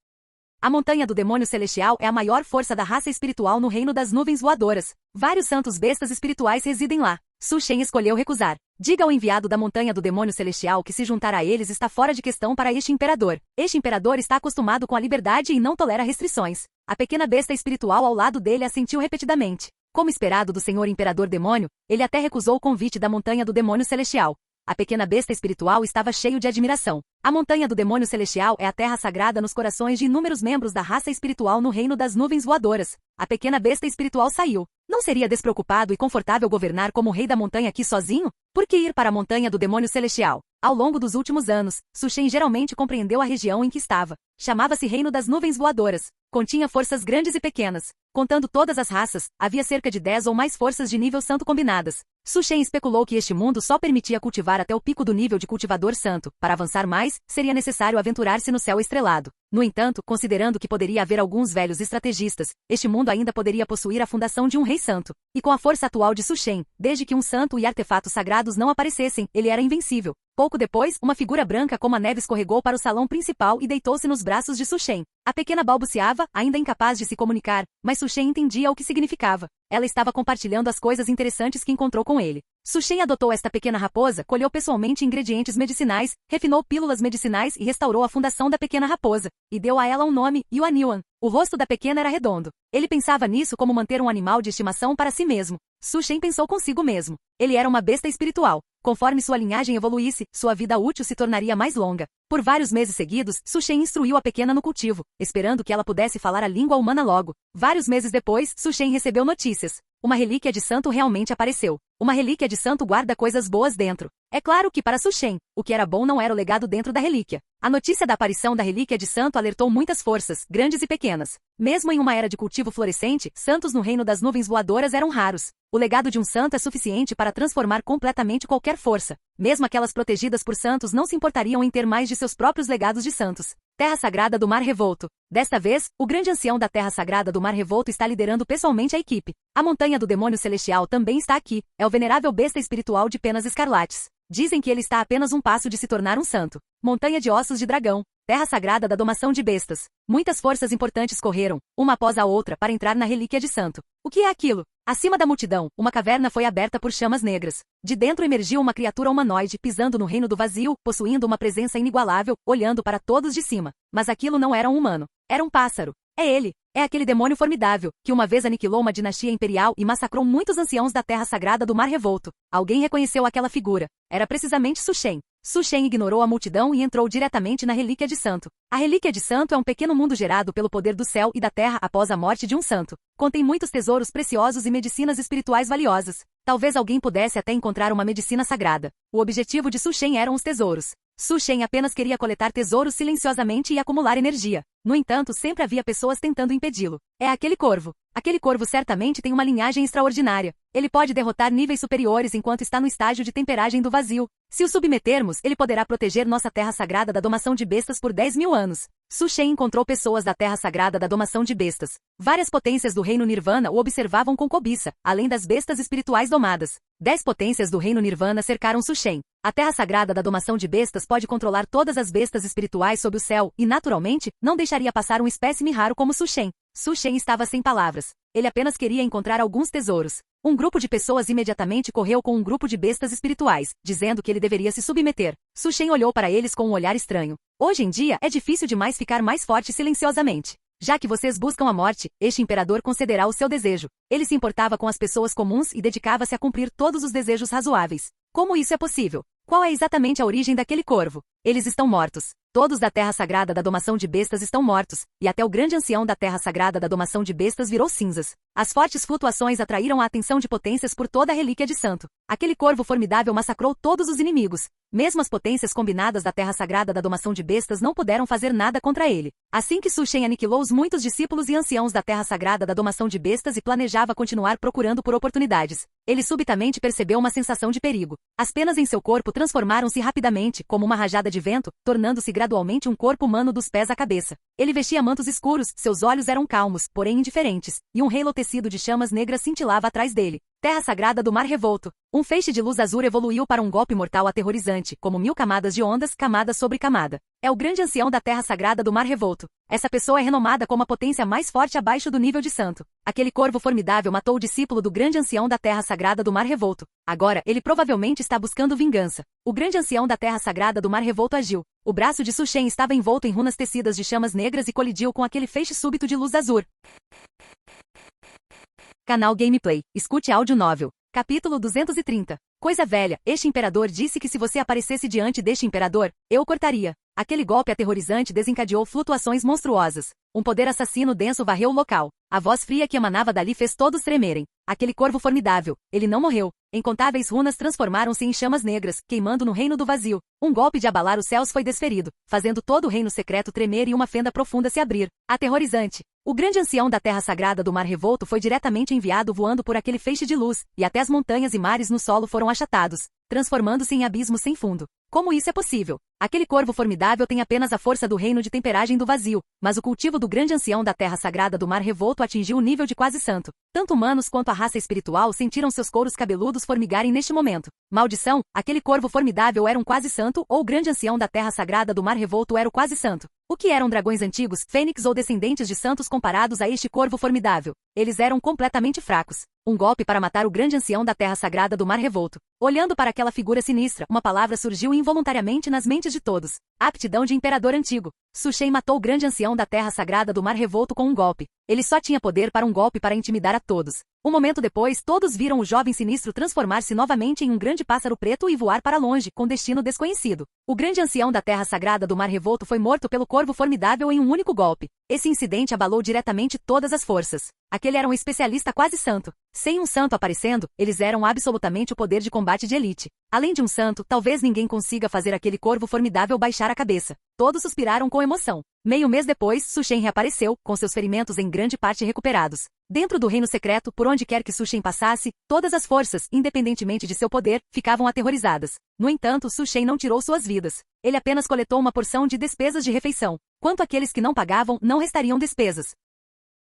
A montanha do demônio celestial é a maior força da raça espiritual no reino das nuvens voadoras. Vários santos bestas espirituais residem lá. Su Shen escolheu recusar. Diga ao enviado da montanha do demônio celestial que se juntar a eles está fora de questão para este imperador. Este imperador está acostumado com a liberdade e não tolera restrições. A pequena besta espiritual ao lado dele assentiu repetidamente. Como esperado do senhor imperador demônio, ele até recusou o convite da montanha do demônio celestial. A pequena besta espiritual estava cheio de admiração. A montanha do demônio celestial é a terra sagrada nos corações de inúmeros membros da raça espiritual no reino das nuvens voadoras. A pequena besta espiritual saiu. Não seria despreocupado e confortável governar como rei da montanha aqui sozinho? Por que ir para a montanha do demônio celestial? Ao longo dos últimos anos, Su Shen geralmente compreendeu a região em que estava. Chamava-se Reino das Nuvens Voadoras. Continha forças grandes e pequenas. Contando todas as raças, havia cerca de 10 ou mais forças de nível santo combinadas. Su Shen especulou que este mundo só permitia cultivar até o pico do nível de cultivador santo. Para avançar mais, seria necessário aventurar-se no céu estrelado. No entanto, considerando que poderia haver alguns velhos estrategistas, este mundo ainda poderia possuir a fundação de um rei santo. E com a força atual de Su Shen, desde que um santo e artefatos sagrados não aparecessem, ele era invencível. Pouco depois, uma figura branca como a neve escorregou para o salão principal e deitou-se nos braços de Su Shen. A pequena balbuciava, ainda incapaz de se comunicar, mas Su Shen entendia o que significava. Ela estava compartilhando as coisas interessantes que encontrou com ele. Su Shen adotou esta pequena raposa, colheu pessoalmente ingredientes medicinais, refinou pílulas medicinais e restaurou a fundação da pequena raposa, e deu a ela um nome, Yuanyuan. O rosto da pequena era redondo. Ele pensava nisso como manter um animal de estimação para si mesmo. Su Shen pensou consigo mesmo. Ele era uma besta espiritual. Conforme sua linhagem evoluísse, sua vida útil se tornaria mais longa. Por vários meses seguidos, Su Shen instruiu a pequena no cultivo, esperando que ela pudesse falar a língua humana logo. Vários meses depois, Su Shen recebeu notícias. Uma relíquia de santo realmente apareceu. Uma relíquia de santo guarda coisas boas dentro. É claro que para Su Shen, o que era bom não era o legado dentro da relíquia. A notícia da aparição da relíquia de santo alertou muitas forças, grandes e pequenas. Mesmo em uma era de cultivo florescente, santos no reino das nuvens voadoras eram raros. O legado de um santo é suficiente para transformar completamente qualquer força. Mesmo aquelas protegidas por santos não se importariam em ter mais de seus próprios legados de santos. Terra Sagrada do Mar Revolto. Desta vez, o grande ancião da Terra Sagrada do Mar Revolto está liderando pessoalmente a equipe. A montanha do demônio celestial também está aqui. É o venerável besta espiritual de penas escarlates. Dizem que ele está a apenas um passo de se tornar um santo. Montanha de ossos de dragão. Terra Sagrada da domação de bestas. Muitas forças importantes correram, uma após a outra, para entrar na relíquia de santo. O que é aquilo? Acima da multidão, uma caverna foi aberta por chamas negras. De dentro emergiu uma criatura humanoide pisando no reino do vazio, possuindo uma presença inigualável, olhando para todos de cima. Mas aquilo não era um humano. Era um pássaro. É ele. É aquele demônio formidável, que uma vez aniquilou uma dinastia imperial e massacrou muitos anciãos da Terra Sagrada do Mar Revolto. Alguém reconheceu aquela figura. Era precisamente Su Shen. Su Shen ignorou a multidão e entrou diretamente na Relíquia de Santo. A Relíquia de Santo é um pequeno mundo gerado pelo poder do céu e da terra após a morte de um santo. Contém muitos tesouros preciosos e medicinas espirituais valiosas. Talvez alguém pudesse até encontrar uma medicina sagrada. O objetivo de Su Shen eram os tesouros. Su Shen apenas queria coletar tesouros silenciosamente e acumular energia. No entanto, sempre havia pessoas tentando impedi-lo. É aquele corvo. Aquele corvo certamente tem uma linhagem extraordinária. Ele pode derrotar níveis superiores enquanto está no estágio de temperagem do vazio. Se o submetermos, ele poderá proteger nossa terra sagrada da domação de bestas por 10.000 anos. Su Shen encontrou pessoas da terra sagrada da domação de bestas. Várias potências do reino Nirvana o observavam com cobiça, além das bestas espirituais domadas. 10 potências do reino Nirvana cercaram Su Shen. A terra sagrada da domação de bestas pode controlar todas as bestas espirituais sob o céu e, naturalmente, não deixaria passar um espécime raro como Su Shen. Su Shen estava sem palavras. Ele apenas queria encontrar alguns tesouros. Um grupo de pessoas imediatamente correu com um grupo de bestas espirituais, dizendo que ele deveria se submeter. Su Shen olhou para eles com um olhar estranho. Hoje em dia, é difícil demais ficar mais forte silenciosamente. Já que vocês buscam a morte, este imperador concederá o seu desejo. Ele se importava com as pessoas comuns e dedicava-se a cumprir todos os desejos razoáveis. Como isso é possível? Qual é exatamente a origem daquele corvo? Eles estão mortos. Todos da Terra Sagrada da Domação de Bestas estão mortos, e até o grande ancião da Terra Sagrada da Domação de Bestas virou cinzas. As fortes flutuações atraíram a atenção de potências por toda a Relíquia de Santo. Aquele corvo formidável massacrou todos os inimigos. Mesmo as potências combinadas da Terra Sagrada da Domação de Bestas não puderam fazer nada contra ele. Assim que Su Shen aniquilou os muitos discípulos e anciãos da Terra Sagrada da Domação de Bestas e planejava continuar procurando por oportunidades, ele subitamente percebeu uma sensação de perigo. As penas em seu corpo transformaram-se rapidamente, como uma rajada de vento, tornando-se gradualmente um corpo humano dos pés à cabeça. Ele vestia mantos escuros, seus olhos eram calmos, porém indiferentes, e um halo tecido de chamas negras cintilava atrás dele. Terra Sagrada do Mar Revolto. Um feixe de luz azul evoluiu para um golpe mortal aterrorizante, como 1000 camadas de ondas, camada sobre camada. É o grande ancião da Terra Sagrada do Mar Revolto. Essa pessoa é renomada como a potência mais forte abaixo do nível de santo. Aquele corvo formidável matou o discípulo do grande ancião da Terra Sagrada do Mar Revolto. Agora, ele provavelmente está buscando vingança. O grande ancião da Terra Sagrada do Mar Revolto agiu. O braço de Su Shen estava envolto em runas tecidas de chamas negras e colidiu com aquele feixe súbito de luz azul. Canal Gameplay. Escute áudio novel. Capítulo 230. Coisa velha, este imperador disse que se você aparecesse diante deste imperador, eu o cortaria. Aquele golpe aterrorizante desencadeou flutuações monstruosas. Um poder assassino denso varreu o local. A voz fria que emanava dali fez todos tremerem. Aquele corvo formidável, ele não morreu. Incontáveis runas transformaram-se em chamas negras, queimando no reino do vazio. Um golpe de abalar os céus foi desferido, fazendo todo o reino secreto tremer e uma fenda profunda se abrir. Aterrorizante. O grande ancião da Terra Sagrada do Mar Revolto foi diretamente enviado voando por aquele feixe de luz, e até as montanhas e mares no solo foram achatados, transformando-se em abismos sem fundo. Como isso é possível? Aquele corvo formidável tem apenas a força do reino de temperagem do vazio, mas o cultivo do grande ancião da Terra Sagrada do Mar Revolto atingiu o nível de quase santo. Tanto humanos quanto a raça espiritual sentiram seus couros cabeludos formigarem neste momento. Maldição, aquele corvo formidável era um quase santo ou o grande ancião da Terra Sagrada do Mar Revolto era o quase santo. O que eram dragões antigos, fênix ou descendentes de santos comparados a este corvo formidável? Eles eram completamente fracos. Um golpe para matar o grande ancião da Terra Sagrada do Mar Revolto. Olhando para aquela figura sinistra, uma palavra surgiu involuntariamente nas mentes de todos. Aptidão de imperador antigo. Su Shen matou o grande ancião da Terra Sagrada do Mar Revolto com um golpe. Ele só tinha poder para um golpe para intimidar a todos. Um momento depois, todos viram o jovem sinistro transformar-se novamente em um grande pássaro preto e voar para longe, com destino desconhecido. O grande ancião da Terra Sagrada do Mar Revolto foi morto pelo corvo formidável em um único golpe. Esse incidente abalou diretamente todas as forças. Aquele era um especialista quase santo. Sem um santo aparecendo, eles eram absolutamente o poder de combate de elite. Além de um santo, talvez ninguém consiga fazer aquele corvo formidável baixar a cabeça. Todos suspiraram com emoção. Meio mês depois, Su Shen reapareceu, com seus ferimentos em grande parte recuperados. Dentro do reino secreto, por onde quer que Su Shen passasse, todas as forças, independentemente de seu poder, ficavam aterrorizadas. No entanto, Su Shen não tirou suas vidas. Ele apenas coletou uma porção de despesas de refeição. Quanto àqueles que não pagavam, não restariam despesas.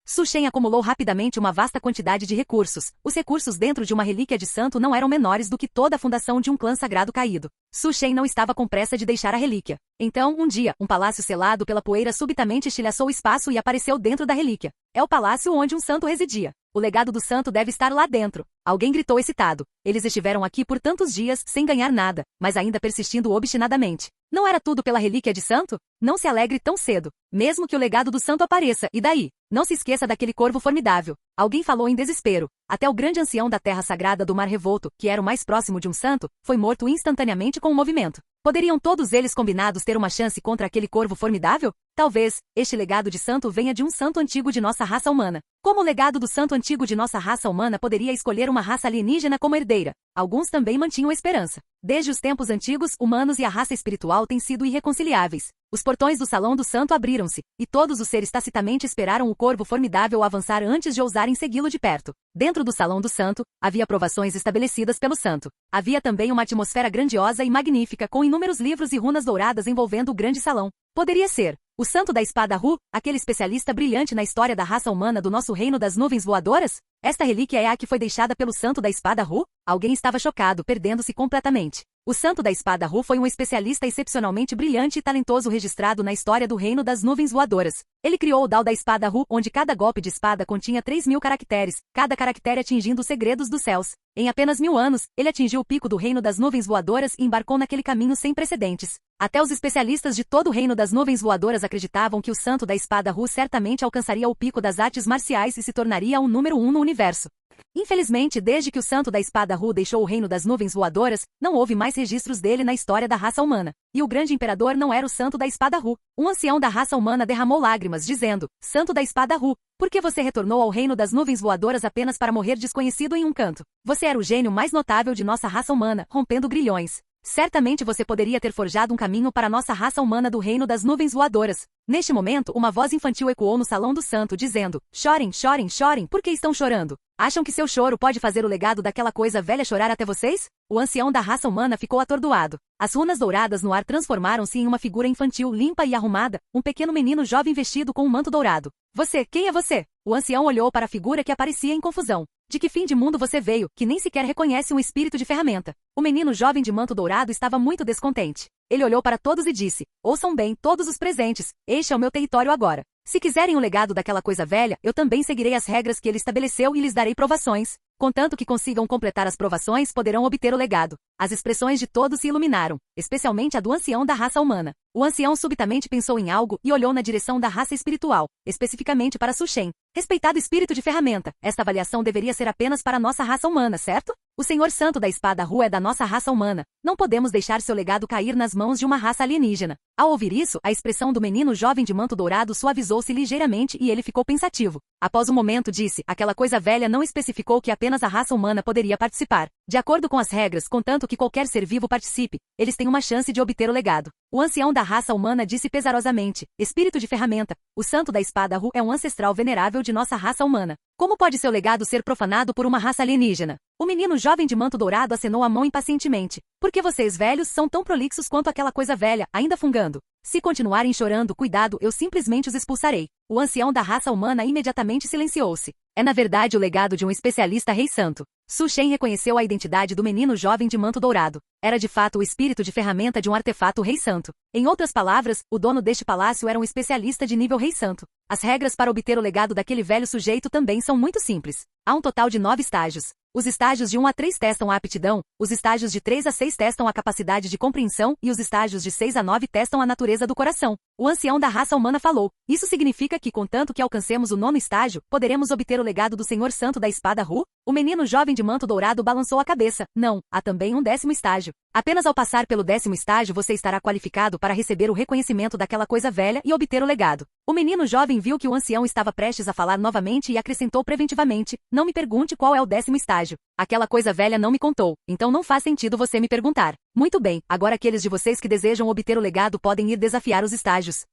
Su Shen acumulou rapidamente uma vasta quantidade de recursos. Os recursos dentro de uma relíquia de santo não eram menores do que toda a fundação de um clã sagrado caído. Su Shen não estava com pressa de deixar a relíquia. Então, um dia, um palácio selado pela poeira subitamente estilhaçou o espaço e apareceu dentro da relíquia. É o palácio onde um santo residia. O legado do santo deve estar lá dentro. Alguém gritou excitado. Eles estiveram aqui por tantos dias, sem ganhar nada, mas ainda persistindo obstinadamente. Não era tudo pela relíquia de santo? Não se alegre tão cedo. Mesmo que o legado do santo apareça, e daí? Não se esqueça daquele corvo formidável. Alguém falou em desespero. Até o grande ancião da terra sagrada do mar revolto, que era o mais próximo de um santo, foi morto instantaneamente com o movimento. Poderiam todos eles combinados ter uma chance contra aquele corvo formidável? Talvez, este legado de santo venha de um santo antigo de nossa raça humana. Como o legado do santo antigo de nossa raça humana poderia escolher uma raça alienígena como herdeira? Alguns também mantinham esperança. Desde os tempos antigos, humanos e a raça espiritual têm sido irreconciliáveis. Os portões do Salão do Santo abriram-se, e todos os seres tacitamente esperaram o corvo formidável avançar antes de ousarem segui-lo de perto. Dentro do Salão do Santo, havia provações estabelecidas pelo santo. Havia também uma atmosfera grandiosa e magnífica com inúmeros livros e runas douradas envolvendo o grande salão. Poderia ser o santo da espada Ru, aquele especialista brilhante na história da raça humana do nosso reino das nuvens voadoras? Esta relíquia é a que foi deixada pelo santo da espada Ru? Alguém estava chocado, perdendo-se completamente. O santo da espada Ru foi um especialista excepcionalmente brilhante e talentoso registrado na história do reino das nuvens voadoras. Ele criou o Dao da espada Ru, onde cada golpe de espada continha 3.000 caracteres, cada caractere atingindo os segredos dos céus. Em apenas 1000 anos, ele atingiu o pico do reino das nuvens voadoras e embarcou naquele caminho sem precedentes. Até os especialistas de todo o reino das nuvens voadoras acreditavam que o santo da espada Ru certamente alcançaria o pico das artes marciais e se tornaria o número 1 no universo. Infelizmente, desde que o santo da espada Ru deixou o reino das nuvens voadoras, não houve mais registros dele na história da raça humana. E o grande imperador não era o santo da espada Ru. Um ancião da raça humana derramou lágrimas, dizendo: Santo da espada Ru, por que você retornou ao reino das nuvens voadoras apenas para morrer desconhecido em um canto? Você era o gênio mais notável de nossa raça humana, rompendo grilhões. Certamente você poderia ter forjado um caminho para nossa raça humana do reino das nuvens voadoras. Neste momento, uma voz infantil ecoou no salão do santo, dizendo: Chorem, chorem, chorem, por que estão chorando? Acham que seu choro pode fazer o legado daquela coisa velha chorar até vocês? O ancião da raça humana ficou atordoado. As runas douradas no ar transformaram-se em uma figura infantil limpa e arrumada, um pequeno menino jovem vestido com um manto dourado. Você, quem é você? O ancião olhou para a figura que aparecia em confusão. De que fim de mundo você veio, que nem sequer reconhece um espírito de ferramenta? O menino jovem de manto dourado estava muito descontente. Ele olhou para todos e disse: Ouçam bem, todos os presentes, este é o meu território agora. Se quiserem o legado daquela coisa velha, eu também seguirei as regras que ele estabeleceu e lhes darei provações. Contanto que consigam completar as provações, poderão obter o legado. As expressões de todos se iluminaram, especialmente a do ancião da raça humana. O ancião subitamente pensou em algo e olhou na direção da raça espiritual, especificamente para Su Shen. Respeitado espírito de ferramenta, esta avaliação deveria ser apenas para nossa raça humana, certo? O Senhor Santo da Espada Ru é da nossa raça humana. Não podemos deixar seu legado cair nas mãos de uma raça alienígena. Ao ouvir isso, a expressão do menino jovem de manto dourado suavizou-se ligeiramente e ele ficou pensativo. Após um momento disse: aquela coisa velha não especificou que apenas a raça humana poderia participar. De acordo com as regras, contanto que qualquer ser vivo participe, eles têm uma chance de obter o legado. O ancião da raça humana disse pesarosamente: Espírito de ferramenta, o santo da espada Ru é um ancestral venerável de nossa raça humana. Como pode seu legado ser profanado por uma raça alienígena? O menino jovem de manto dourado acenou a mão impacientemente. Por que vocês velhos são tão prolixos quanto aquela coisa velha, ainda fungando? Se continuarem chorando, cuidado, eu simplesmente os expulsarei. O ancião da raça humana imediatamente silenciou-se. É na verdade o legado de um especialista rei santo. Su Shen reconheceu a identidade do menino jovem de manto dourado. Era de fato o espírito de ferramenta de um artefato rei santo. Em outras palavras, o dono deste palácio era um especialista de nível rei santo. As regras para obter o legado daquele velho sujeito também são muito simples. Há um total de 9 estágios. Os estágios de 1 a 3 testam a aptidão, os estágios de 3 a 6 testam a capacidade de compreensão e os estágios de 6 a 9 testam a natureza do coração. O ancião da raça humana falou: Isso significa que, contanto que alcancemos o 9º estágio, poderemos obter o legado do Senhor Santo da Espada Ru? O menino jovem de manto dourado balançou a cabeça. Não, há também um 10º estágio. Apenas ao passar pelo 10º estágio você estará qualificado para receber o reconhecimento daquela coisa velha e obter o legado. O menino jovem viu que o ancião estava prestes a falar novamente e acrescentou preventivamente: Não me pergunte qual é o 10º estágio. Aquela coisa velha não me contou, então não faz sentido você me perguntar. Muito bem, agora aqueles de vocês que desejam obter o legado podem ir desafiar os estágios.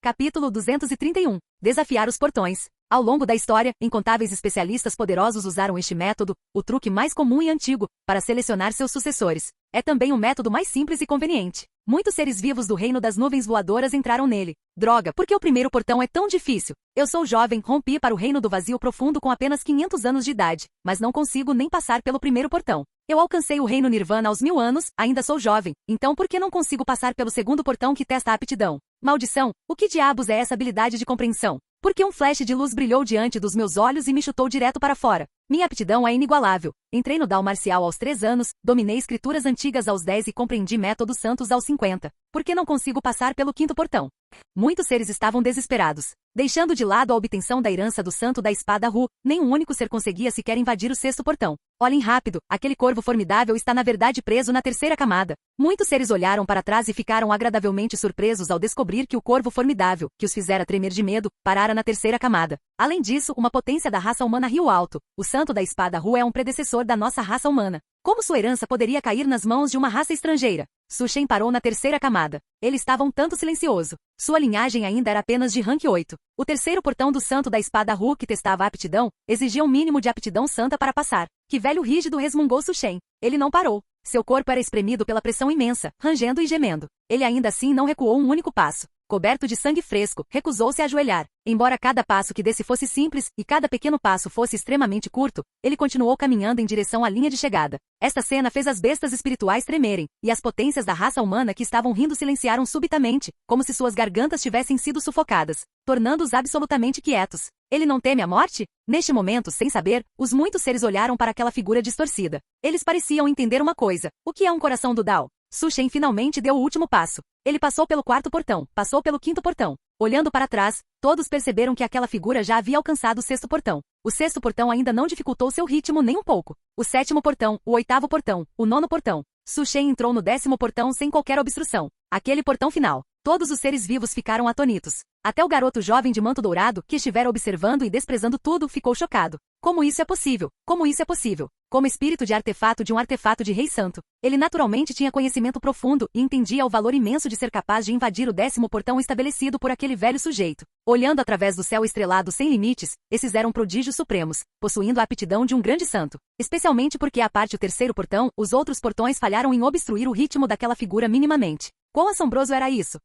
Capítulo 231. Desafiar os portões. Ao longo da história, incontáveis especialistas poderosos usaram este método, o truque mais comum e antigo, para selecionar seus sucessores. É também um método mais simples e conveniente. Muitos seres vivos do reino das nuvens voadoras entraram nele. Droga, por que o primeiro portão é tão difícil? Eu sou jovem, rompi para o reino do vazio profundo com apenas 500 anos de idade, mas não consigo nem passar pelo primeiro portão. Eu alcancei o reino Nirvana aos 1000 anos, ainda sou jovem, então por que não consigo passar pelo segundo portão que testa a aptidão? Maldição, o que diabos é essa habilidade de compreensão? Porque um flash de luz brilhou diante dos meus olhos e me chutou direto para fora. Minha aptidão é inigualável. Entrei no Dao marcial aos 3 anos, dominei escrituras antigas aos 10 e compreendi métodos santos aos 50. Por que não consigo passar pelo quinto portão? Muitos seres estavam desesperados. Deixando de lado a obtenção da herança do santo da espada Ru, nenhum único ser conseguia sequer invadir o sexto portão. Olhem rápido, aquele corvo formidável está na verdade preso na terceira camada. Muitos seres olharam para trás e ficaram agradavelmente surpresos ao descobrir que o corvo formidável, que os fizera tremer de medo, parara na terceira camada. Além disso, uma potência da raça humana riu alto. O santo da espada Ru é um predecessor da nossa raça humana. Como sua herança poderia cair nas mãos de uma raça estrangeira? Su Shen parou na terceira camada. Ele estava um tanto silencioso. Sua linhagem ainda era apenas de rank 8. O terceiro portão do santo da espada Ru, que testava a aptidão, exigia um mínimo de aptidão santa para passar. Que velho rígido, resmungou Su Shen. Ele não parou. Seu corpo era espremido pela pressão imensa, rangendo e gemendo. Ele ainda assim não recuou um único passo. Coberto de sangue fresco, recusou-se a ajoelhar. Embora cada passo que desse fosse simples, e cada pequeno passo fosse extremamente curto, ele continuou caminhando em direção à linha de chegada. Esta cena fez as bestas espirituais tremerem, e as potências da raça humana que estavam rindo silenciaram subitamente, como se suas gargantas tivessem sido sufocadas, tornando-os absolutamente quietos. Ele não teme a morte? Neste momento, sem saber, os muitos seres olharam para aquela figura distorcida. Eles pareciam entender uma coisa. O que é um coração do Dao? Su Shen finalmente deu o último passo. Ele passou pelo quarto portão, passou pelo quinto portão. Olhando para trás, todos perceberam que aquela figura já havia alcançado o sexto portão. O sexto portão ainda não dificultou seu ritmo nem um pouco. O sétimo portão, o oitavo portão, o nono portão. Su Shen entrou no 10º portão sem qualquer obstrução. Aquele portão final. Todos os seres vivos ficaram atônitos. Até o garoto jovem de manto dourado, que estivera observando e desprezando tudo, ficou chocado. Como isso é possível? Como isso é possível? Como espírito de um artefato de Rei Santo, ele naturalmente tinha conhecimento profundo e entendia o valor imenso de ser capaz de invadir o 10º portão estabelecido por aquele velho sujeito. Olhando através do céu estrelado sem limites, esses eram prodígios supremos, possuindo a aptidão de um grande santo. Especialmente porque, à parte o terceiro portão, os outros portões falharam em obstruir o ritmo daquela figura minimamente. Quão assombroso era isso?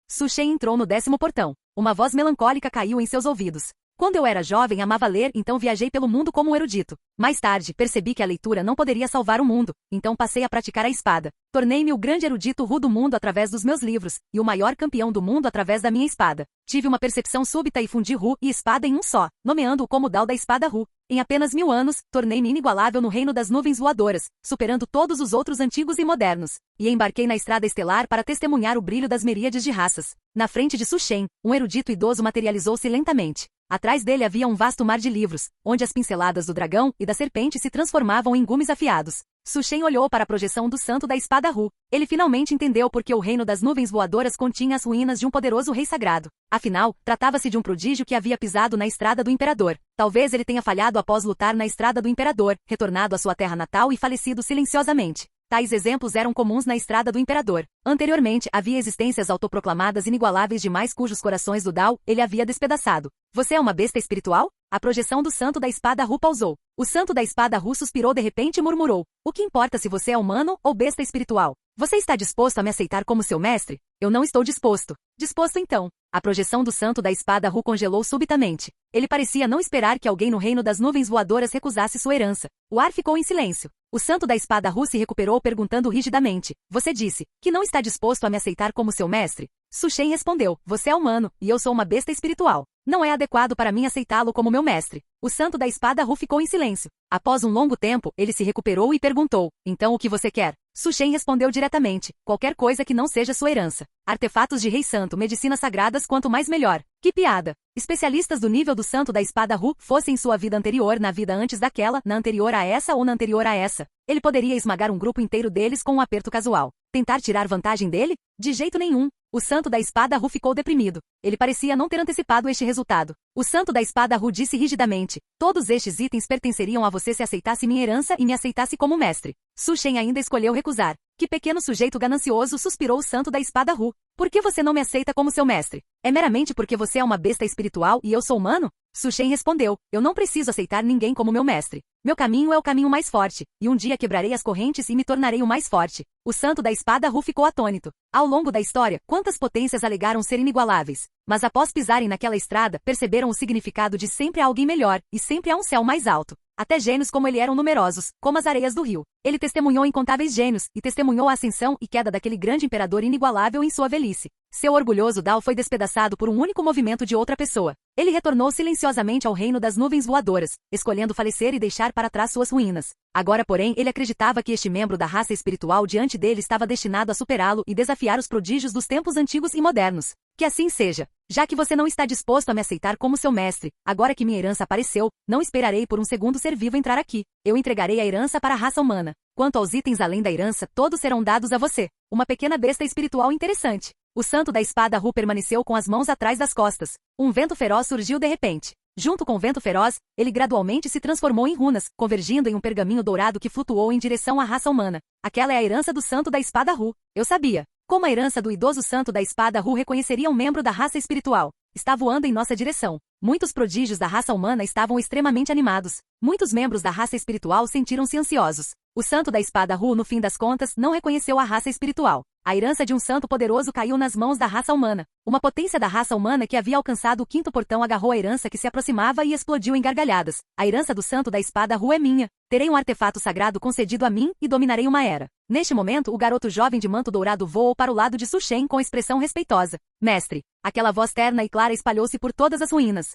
Su Shen entrou no 10º portão. Uma voz melancólica caiu em seus ouvidos. Quando eu era jovem, amava ler, então viajei pelo mundo como um erudito. Mais tarde, percebi que a leitura não poderia salvar o mundo, então passei a praticar a espada. Tornei-me o grande erudito Ru do mundo através dos meus livros, e o maior campeão do mundo através da minha espada. Tive uma percepção súbita e fundi Ru e espada em um só, nomeando-o como Dao da espada Ru. Em apenas 1000 anos, tornei-me inigualável no reino das nuvens voadoras, superando todos os outros antigos e modernos. E embarquei na estrada estelar para testemunhar o brilho das miríades de raças. Na frente de Su Shen, um erudito idoso materializou-se lentamente. Atrás dele havia um vasto mar de livros, onde as pinceladas do dragão e da serpente se transformavam em gumes afiados. Su Shen olhou para a projeção do santo da espada Ru. Ele finalmente entendeu por que o reino das nuvens voadoras continha as ruínas de um poderoso rei sagrado. Afinal, tratava-se de um prodígio que havia pisado na estrada do imperador. Talvez ele tenha falhado após lutar na estrada do imperador, retornado à sua terra natal e falecido silenciosamente. Tais exemplos eram comuns na estrada do imperador. Anteriormente, havia existências autoproclamadas inigualáveis demais cujos corações do Dao ele havia despedaçado. Você é uma besta espiritual? A projeção do santo da espada Ru pausou. O santo da espada Ru suspirou de repente e murmurou. O que importa se você é humano ou besta espiritual? Você está disposto a me aceitar como seu mestre? Eu não estou disposto. Disposto então. A projeção do santo da espada Ru congelou subitamente. Ele parecia não esperar que alguém no reino das nuvens voadoras recusasse sua herança. O ar ficou em silêncio. O santo da espada Ru se recuperou perguntando rigidamente. Você disse que não está disposto a me aceitar como seu mestre? Su Shen respondeu. Você é humano, e eu sou uma besta espiritual. Não é adequado para mim aceitá-lo como meu mestre. O santo da espada Ru ficou em silêncio. Após um longo tempo, ele se recuperou e perguntou. Então o que você quer? Su Shen respondeu diretamente. Qualquer coisa que não seja sua herança. Artefatos de Rei Santo, medicinas sagradas, quanto mais melhor. Que piada! Especialistas do nível do santo da espada Ru, fossem em sua vida anterior, na vida antes daquela, na anterior a essa ou na anterior a essa. Ele poderia esmagar um grupo inteiro deles com um aperto casual. Tentar tirar vantagem dele? De jeito nenhum. O santo da espada Ru ficou deprimido. Ele parecia não ter antecipado este resultado. O santo da espada Ru disse rigidamente. Todos estes itens pertenceriam a você se aceitasse minha herança e me aceitasse como mestre. Su Shen ainda escolheu recusar. Que pequeno sujeito ganancioso, suspirou o santo da espada Ru. Por que você não me aceita como seu mestre? É meramente porque você é uma besta espiritual e eu sou humano? Su Shen respondeu, eu não preciso aceitar ninguém como meu mestre. Meu caminho é o caminho mais forte, e um dia quebrarei as correntes e me tornarei o mais forte. O santo da espada Ru ficou atônito. Ao longo da história, quantas potências alegaram ser inigualáveis. Mas após pisarem naquela estrada, perceberam o significado de sempre há alguém melhor, e sempre há um céu mais alto. Até gênios como ele eram numerosos, como as areias do rio. Ele testemunhou incontáveis gênios, e testemunhou a ascensão e queda daquele grande imperador inigualável em sua velhice. Seu orgulhoso Dao foi despedaçado por um único movimento de outra pessoa. Ele retornou silenciosamente ao reino das nuvens voadoras, escolhendo falecer e deixar para trás suas ruínas. Agora, porém, ele acreditava que este membro da raça espiritual diante dele estava destinado a superá-lo e desafiar os prodígios dos tempos antigos e modernos. Que assim seja. Já que você não está disposto a me aceitar como seu mestre, agora que minha herança apareceu, não esperarei por um segundo ser vivo entrar aqui. Eu entregarei a herança para a raça humana. Quanto aos itens além da herança, todos serão dados a você. Uma pequena besta espiritual interessante. O santo da espada Ru permaneceu com as mãos atrás das costas. Um vento feroz surgiu de repente. Junto com o vento feroz, ele gradualmente se transformou em runas, convergindo em um pergaminho dourado que flutuou em direção à raça humana. Aquela é a herança do santo da espada Ru. Eu sabia. Como a herança do idoso santo da espada Ru reconheceria um membro da raça espiritual. Está voando em nossa direção. Muitos prodígios da raça humana estavam extremamente animados. Muitos membros da raça espiritual sentiram-se ansiosos. O santo da espada Ru, no fim das contas, não reconheceu a raça espiritual. A herança de um santo poderoso caiu nas mãos da raça humana. Uma potência da raça humana que havia alcançado o quinto portão agarrou a herança que se aproximava e explodiu em gargalhadas. A herança do santo da espada Ru é minha. Terei um artefato sagrado concedido a mim e dominarei uma era. Neste momento, o garoto jovem de manto dourado voou para o lado de Su Shen com expressão respeitosa. Mestre. Aquela voz terna e clara espalhou-se por todas as ruínas.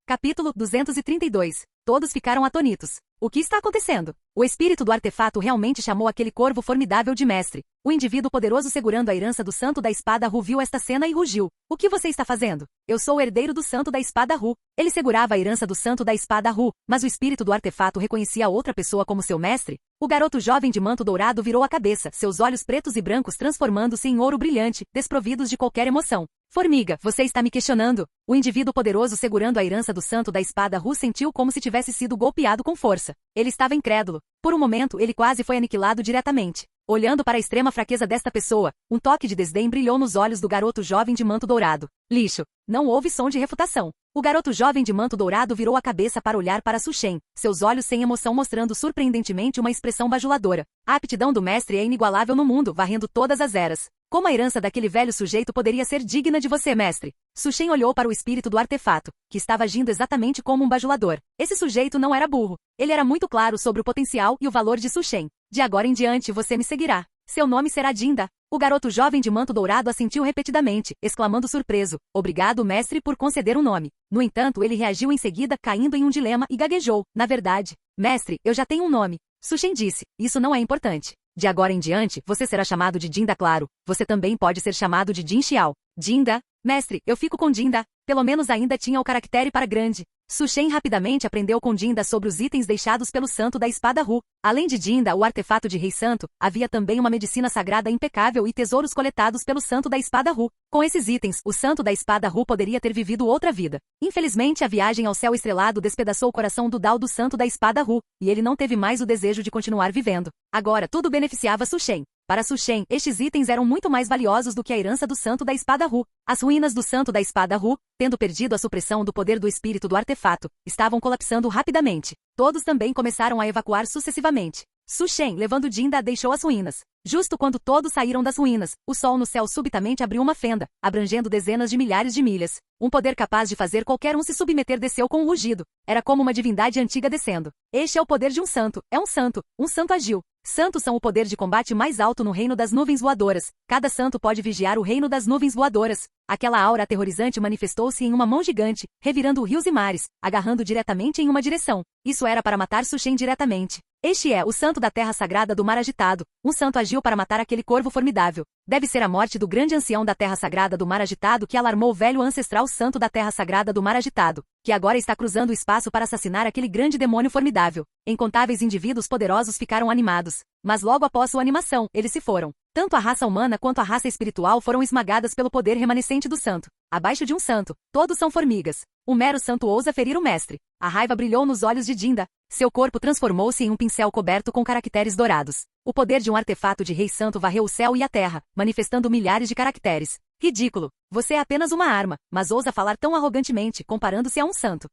Capítulo 232. Todos ficaram atônitos. O que está acontecendo? O espírito do artefato realmente chamou aquele corvo formidável de mestre. O indivíduo poderoso segurando a herança do santo da espada Ru viu esta cena e rugiu. O que você está fazendo? Eu sou o herdeiro do santo da espada Ru. Ele segurava a herança do santo da espada Ru, mas o espírito do artefato reconhecia a outra pessoa como seu mestre. O garoto jovem de manto dourado virou a cabeça, seus olhos pretos e brancos transformando-se em ouro brilhante, desprovidos de qualquer emoção. Formiga, você está me questionando? O indivíduo poderoso segurando a herança do santo da espada Ru sentiu como se tivesse sido golpeado com força. Ele estava incrédulo. Por um momento, ele quase foi aniquilado diretamente. Olhando para a extrema fraqueza desta pessoa, um toque de desdém brilhou nos olhos do garoto jovem de manto dourado. Lixo. Não houve som de refutação. O garoto jovem de manto dourado virou a cabeça para olhar para Su Shen, seus olhos sem emoção mostrando surpreendentemente uma expressão bajuladora. A aptidão do mestre é inigualável no mundo, varrendo todas as eras. Como a herança daquele velho sujeito poderia ser digna de você, mestre? Su Shen olhou para o espírito do artefato, que estava agindo exatamente como um bajulador. Esse sujeito não era burro. Ele era muito claro sobre o potencial e o valor de Su Shen. De agora em diante você me seguirá. Seu nome será Jinda. O garoto jovem de manto dourado assentiu repetidamente, exclamando surpreso. Obrigado, mestre, por conceder um nome. No entanto, ele reagiu em seguida, caindo em um dilema e gaguejou. Na verdade, mestre, eu já tenho um nome. Su Shen disse, isso não é importante. De agora em diante, você será chamado de Jinda claro. Você também pode ser chamado de Jin Xiao. Jinda? Mestre, eu fico com Jinda. Pelo menos ainda tinha o caractere para grande. Su Shen rapidamente aprendeu com Jinda sobre os itens deixados pelo santo da espada Ru. Além de Jinda, o artefato de Rei Santo, havia também uma medicina sagrada impecável e tesouros coletados pelo santo da espada Ru. Com esses itens, o santo da espada Ru poderia ter vivido outra vida. Infelizmente, a viagem ao céu estrelado despedaçou o coração do Dao do santo da espada Ru, e ele não teve mais o desejo de continuar vivendo. Agora, tudo beneficiava Su Shen. Para Su Shen, estes itens eram muito mais valiosos do que a herança do santo da espada Ru. As ruínas do santo da espada Ru, tendo perdido a supressão do poder do espírito do artefato, estavam colapsando rapidamente. Todos também começaram a evacuar sucessivamente. Su Shen, levando Jinda, deixou as ruínas. Justo quando todos saíram das ruínas, o sol no céu subitamente abriu uma fenda, abrangendo dezenas de milhares de milhas. Um poder capaz de fazer qualquer um se submeter desceu com um rugido. Era como uma divindade antiga descendo. Este é o poder de um santo. É um santo. Um santo agiu. Santos são o poder de combate mais alto no reino das nuvens voadoras. Cada santo pode vigiar o reino das nuvens voadoras. Aquela aura aterrorizante manifestou-se em uma mão gigante, revirando rios e mares, agarrando diretamente em uma direção. Isso era para matar Su Shen diretamente. Este é o santo da terra sagrada do mar agitado. Um santo agiu para matar aquele corvo formidável. Deve ser a morte do grande ancião da terra sagrada do mar agitado que alarmou o velho ancestral santo da terra sagrada do mar agitado, que agora está cruzando o espaço para assassinar aquele grande demônio formidável. Incontáveis indivíduos poderosos ficaram animados. Mas logo após sua animação, eles se foram. Tanto a raça humana quanto a raça espiritual foram esmagadas pelo poder remanescente do santo. Abaixo de um santo, todos são formigas. Um mero santo ousa ferir o mestre. A raiva brilhou nos olhos de Jinda. Seu corpo transformou-se em um pincel coberto com caracteres dourados. O poder de um artefato de Rei Santo varreu o céu e a terra, manifestando milhares de caracteres. Ridículo. Você é apenas uma arma, mas ousa falar tão arrogantemente, comparando-se a um santo.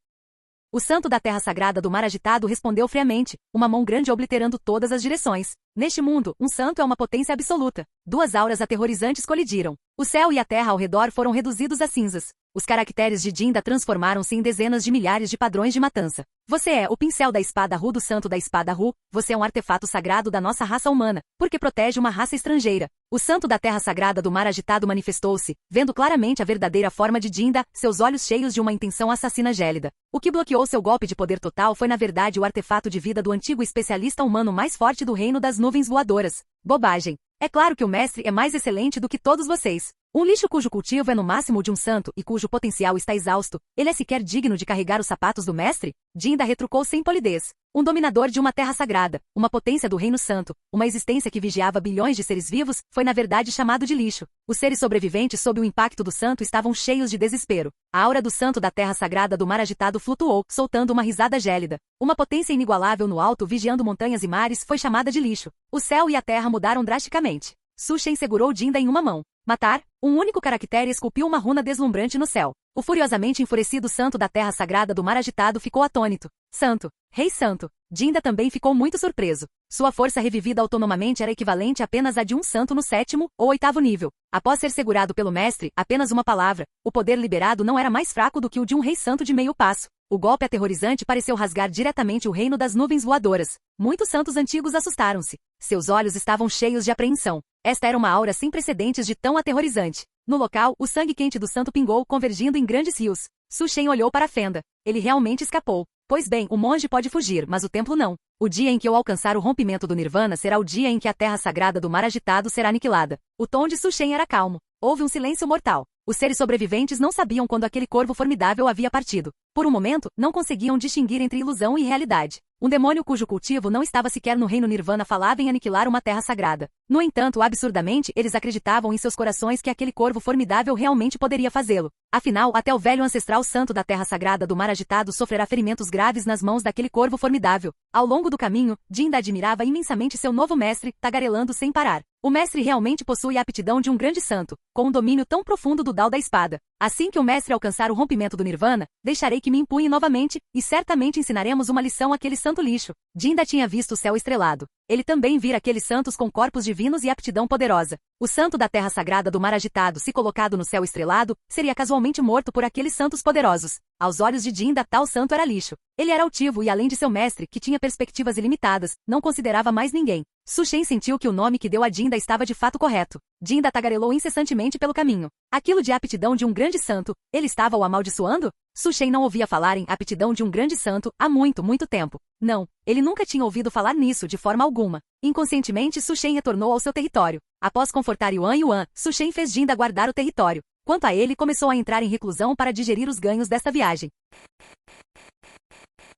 O santo da terra sagrada do mar agitado respondeu friamente, uma mão grande obliterando todas as direções. Neste mundo, um santo é uma potência absoluta. Duas auras aterrorizantes colidiram. O céu e a terra ao redor foram reduzidos a cinzas. Os caracteres de Jinda transformaram-se em dezenas de milhares de padrões de matança. Você é o pincel da espada Ru do santo da espada Ru, você é um artefato sagrado da nossa raça humana, porque protege uma raça estrangeira. O santo da terra sagrada do mar agitado manifestou-se, vendo claramente a verdadeira forma de Jinda, seus olhos cheios de uma intenção assassina gélida. O que bloqueou seu golpe de poder total foi na verdade o artefato de vida do antigo especialista humano mais forte do reino das nuvens voadoras. Bobagem. É claro que o mestre é mais excelente do que todos vocês. Um lixo cujo cultivo é no máximo de um santo e cujo potencial está exausto, ele é sequer digno de carregar os sapatos do mestre? Jinda retrucou sem polidez. Um dominador de uma terra sagrada, uma potência do reino santo, uma existência que vigiava bilhões de seres vivos, foi na verdade chamado de lixo. Os seres sobreviventes sob o impacto do santo estavam cheios de desespero. A aura do santo da terra sagrada do mar agitado flutuou, soltando uma risada gélida. Uma potência inigualável no alto vigiando montanhas e mares foi chamada de lixo. O céu e a terra mudaram drasticamente. Su Shen segurou Jinda em uma mão. Matar? Um único caractere esculpiu uma runa deslumbrante no céu. O furiosamente enfurecido santo da terra sagrada do mar agitado ficou atônito. Santo. Rei Santo. Jinda também ficou muito surpreso. Sua força revivida autonomamente era equivalente apenas à de um santo no 7º ou 8º nível. Após ser segurado pelo mestre, apenas uma palavra, o poder liberado não era mais fraco do que o de um rei santo de meio passo. O golpe aterrorizante pareceu rasgar diretamente o reino das nuvens voadoras. Muitos santos antigos assustaram-se. Seus olhos estavam cheios de apreensão. Esta era uma aura sem precedentes de tão aterrorizante. No local, o sangue quente do santo pingou, convergindo em grandes rios. Su Shen olhou para a fenda. Ele realmente escapou. Pois bem, o monge pode fugir, mas o templo não. O dia em que eu alcançar o rompimento do Nirvana será o dia em que a terra sagrada do mar agitado será aniquilada. O tom de Su Shen era calmo. Houve um silêncio mortal. Os seres sobreviventes não sabiam quando aquele corvo formidável havia partido. Por um momento, não conseguiam distinguir entre ilusão e realidade. Um demônio cujo cultivo não estava sequer no reino Nirvana falava em aniquilar uma terra sagrada. No entanto, absurdamente, eles acreditavam em seus corações que aquele corvo formidável realmente poderia fazê-lo. Afinal, até o velho ancestral santo da terra sagrada do mar agitado sofrerá ferimentos graves nas mãos daquele corvo formidável. Ao longo do caminho, Jinda admirava imensamente seu novo mestre, tagarelando sem parar. O mestre realmente possui a aptidão de um grande santo, com um domínio tão profundo do Dao da espada. Assim que o mestre alcançar o rompimento do Nirvana, deixarei que me impunhe novamente, e certamente ensinaremos uma lição àquele santo lixo. Jinda tinha visto o céu estrelado. Ele também vira aqueles santos com corpos divinos e aptidão poderosa. O santo da terra sagrada do mar agitado, se colocado no céu estrelado, seria casualmente morto por aqueles santos poderosos. Aos olhos de Jinda, tal santo era lixo. Ele era altivo e além de seu mestre, que tinha perspectivas ilimitadas, não considerava mais ninguém. Su Shen sentiu que o nome que deu a Jinda estava de fato correto. Jinda tagarelou incessantemente pelo caminho. Aquilo de aptidão de um grande santo, ele estava o amaldiçoando? Su Shen não ouvia falar em aptidão de um grande santo há muito, muito tempo. Não, ele nunca tinha ouvido falar nisso de forma alguma. Inconscientemente, Su Shen retornou ao seu território. Após confortar Yuan, Su Shen fez Jinda guardar o território. Quanto a ele, começou a entrar em reclusão para digerir os ganhos desta viagem.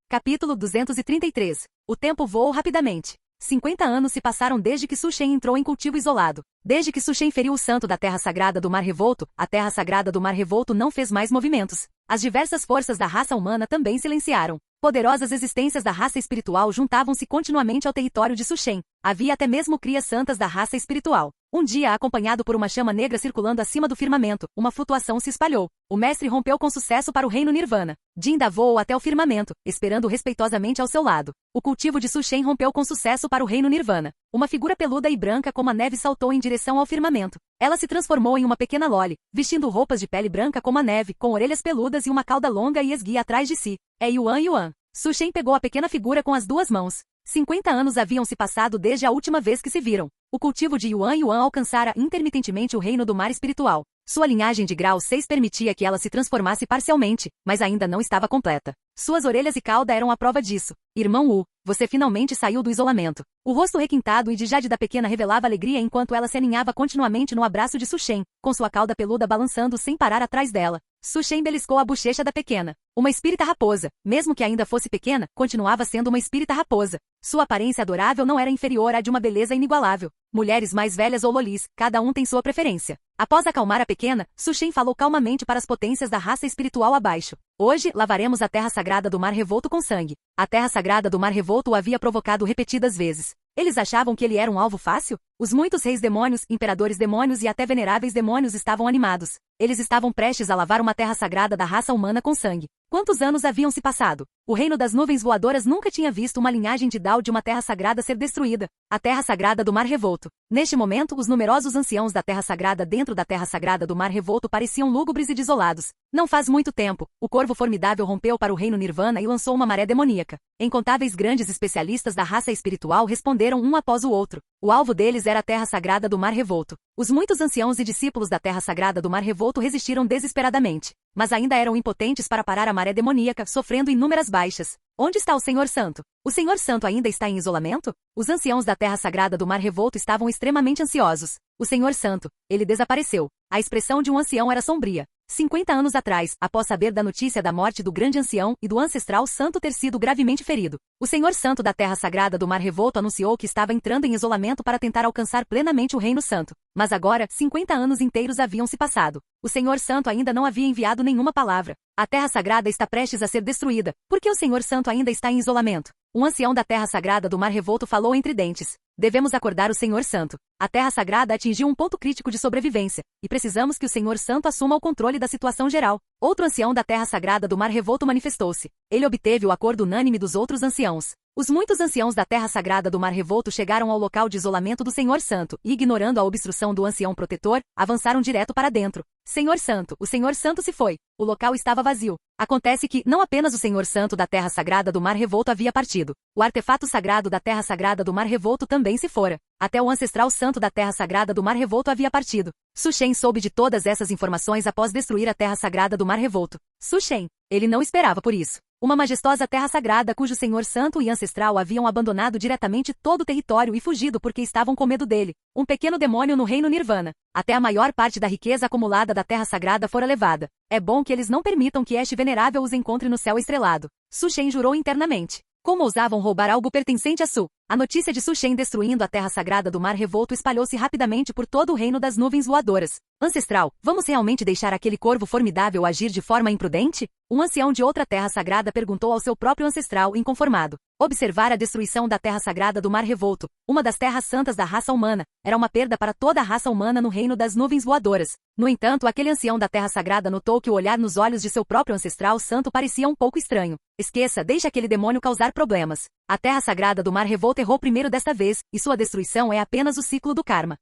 Capítulo 233. O tempo voou rapidamente. 50 anos se passaram desde que Su Shen entrou em cultivo isolado. Desde que Su Shen feriu o santo da terra sagrada do mar revolto, a terra sagrada do mar revolto não fez mais movimentos. As diversas forças da raça humana também silenciaram. Poderosas existências da raça espiritual juntavam-se continuamente ao território de Su Shen. Havia até mesmo crias santas da raça espiritual. Um dia, acompanhado por uma chama negra circulando acima do firmamento, uma flutuação se espalhou. O mestre rompeu com sucesso para o reino Nirvana. Jinda voou até o firmamento, esperando respeitosamente ao seu lado. O cultivo de Su Shen rompeu com sucesso para o reino Nirvana. Uma figura peluda e branca como a neve saltou em direção ao firmamento. Ela se transformou em uma pequena loli, vestindo roupas de pele branca como a neve, com orelhas peludas e uma cauda longa e esguia atrás de si. É Yuan. Su Shen pegou a pequena figura com as duas mãos. 50 anos haviam se passado desde a última vez que se viram. O cultivo de Yuan alcançara intermitentemente o reino do mar espiritual. Sua linhagem de grau 6 permitia que ela se transformasse parcialmente, mas ainda não estava completa. Suas orelhas e cauda eram a prova disso. Irmão Wu, você finalmente saiu do isolamento. O rosto requintado e de Jade da pequena revelava alegria enquanto ela se aninhava continuamente no abraço de Su Shen, com sua cauda peluda balançando sem parar atrás dela. Su Shen beliscou a bochecha da pequena. Uma espírita raposa, mesmo que ainda fosse pequena, continuava sendo uma espírita raposa. Sua aparência adorável não era inferior à de uma beleza inigualável. Mulheres mais velhas ou lolis, cada um tem sua preferência. Após acalmar a pequena, Su Shen falou calmamente para as potências da raça espiritual abaixo. Hoje, lavaremos a terra sagrada do mar revolto com sangue. A terra sagrada do mar revolto o havia provocado repetidas vezes. Eles achavam que ele era um alvo fácil? Os muitos reis demônios, imperadores demônios e até veneráveis demônios estavam animados. Eles estavam prestes a lavar uma terra sagrada da raça humana com sangue. Quantos anos haviam se passado? O reino das nuvens voadoras nunca tinha visto uma linhagem de Dao de uma terra sagrada ser destruída. A terra sagrada do Mar Revolto. Neste momento, os numerosos anciãos da terra sagrada dentro da terra sagrada do Mar Revolto pareciam lúgubres e desolados. Não faz muito tempo, o corvo formidável rompeu para o reino Nirvana e lançou uma maré demoníaca. Incontáveis grandes especialistas da raça espiritual responderam um após o outro. O alvo deles era a terra sagrada do Mar Revolto. Os muitos anciãos e discípulos da terra sagrada do Mar Revolto resistiram desesperadamente, mas ainda eram impotentes para parar a maré demoníaca, sofrendo inúmeras baixas. Onde está o Senhor Santo? O Senhor Santo ainda está em isolamento? Os anciãos da terra sagrada do Mar Revolto estavam extremamente ansiosos. O Senhor Santo, ele desapareceu. A expressão de um ancião era sombria. 50 anos atrás, após saber da notícia da morte do grande ancião e do ancestral santo ter sido gravemente ferido, o Senhor Santo da Terra Sagrada do Mar Revolto anunciou que estava entrando em isolamento para tentar alcançar plenamente o Reino Santo. Mas agora, 50 anos inteiros haviam se passado. O Senhor Santo ainda não havia enviado nenhuma palavra. A Terra Sagrada está prestes a ser destruída. Por que o Senhor Santo ainda está em isolamento? Um ancião da Terra Sagrada do Mar Revolto falou entre dentes. Devemos acordar o Senhor Santo. A Terra Sagrada atingiu um ponto crítico de sobrevivência, e precisamos que o Senhor Santo assuma o controle da situação geral. Outro ancião da Terra Sagrada do Mar Revolto manifestou-se. Ele obteve o acordo unânime dos outros anciãos. Os muitos anciãos da Terra Sagrada do Mar Revolto chegaram ao local de isolamento do Senhor Santo e, ignorando a obstrução do ancião protetor, avançaram direto para dentro. Senhor Santo, o Senhor Santo se foi. O local estava vazio. Acontece que, não apenas o Senhor Santo da Terra Sagrada do Mar Revolto havia partido. O artefato sagrado da Terra Sagrada do Mar Revolto também se fora. Até o ancestral santo da Terra Sagrada do Mar Revolto havia partido. Su Shen soube de todas essas informações após destruir a Terra Sagrada do Mar Revolto. Su Shen. Ele não esperava por isso. Uma majestosa terra sagrada cujo Senhor Santo e Ancestral haviam abandonado diretamente todo o território e fugido porque estavam com medo dele. Um pequeno demônio no reino Nirvana. Até a maior parte da riqueza acumulada da terra sagrada fora levada. É bom que eles não permitam que este venerável os encontre no céu estrelado. Su Shen jurou internamente. Como ousavam roubar algo pertencente a Su? A notícia de Su Shen destruindo a terra sagrada do Mar Revolto espalhou-se rapidamente por todo o reino das nuvens voadoras. Ancestral, vamos realmente deixar aquele corvo formidável agir de forma imprudente? Um ancião de outra terra sagrada perguntou ao seu próprio ancestral inconformado. Observar a destruição da terra sagrada do Mar Revolto, uma das terras santas da raça humana, era uma perda para toda a raça humana no reino das nuvens voadoras. No entanto, aquele ancião da terra sagrada notou que o olhar nos olhos de seu próprio ancestral santo parecia um pouco estranho. Esqueça, deixe aquele demônio causar problemas. A terra sagrada do Mar Revolto errou primeiro desta vez, e sua destruição é apenas o ciclo do karma.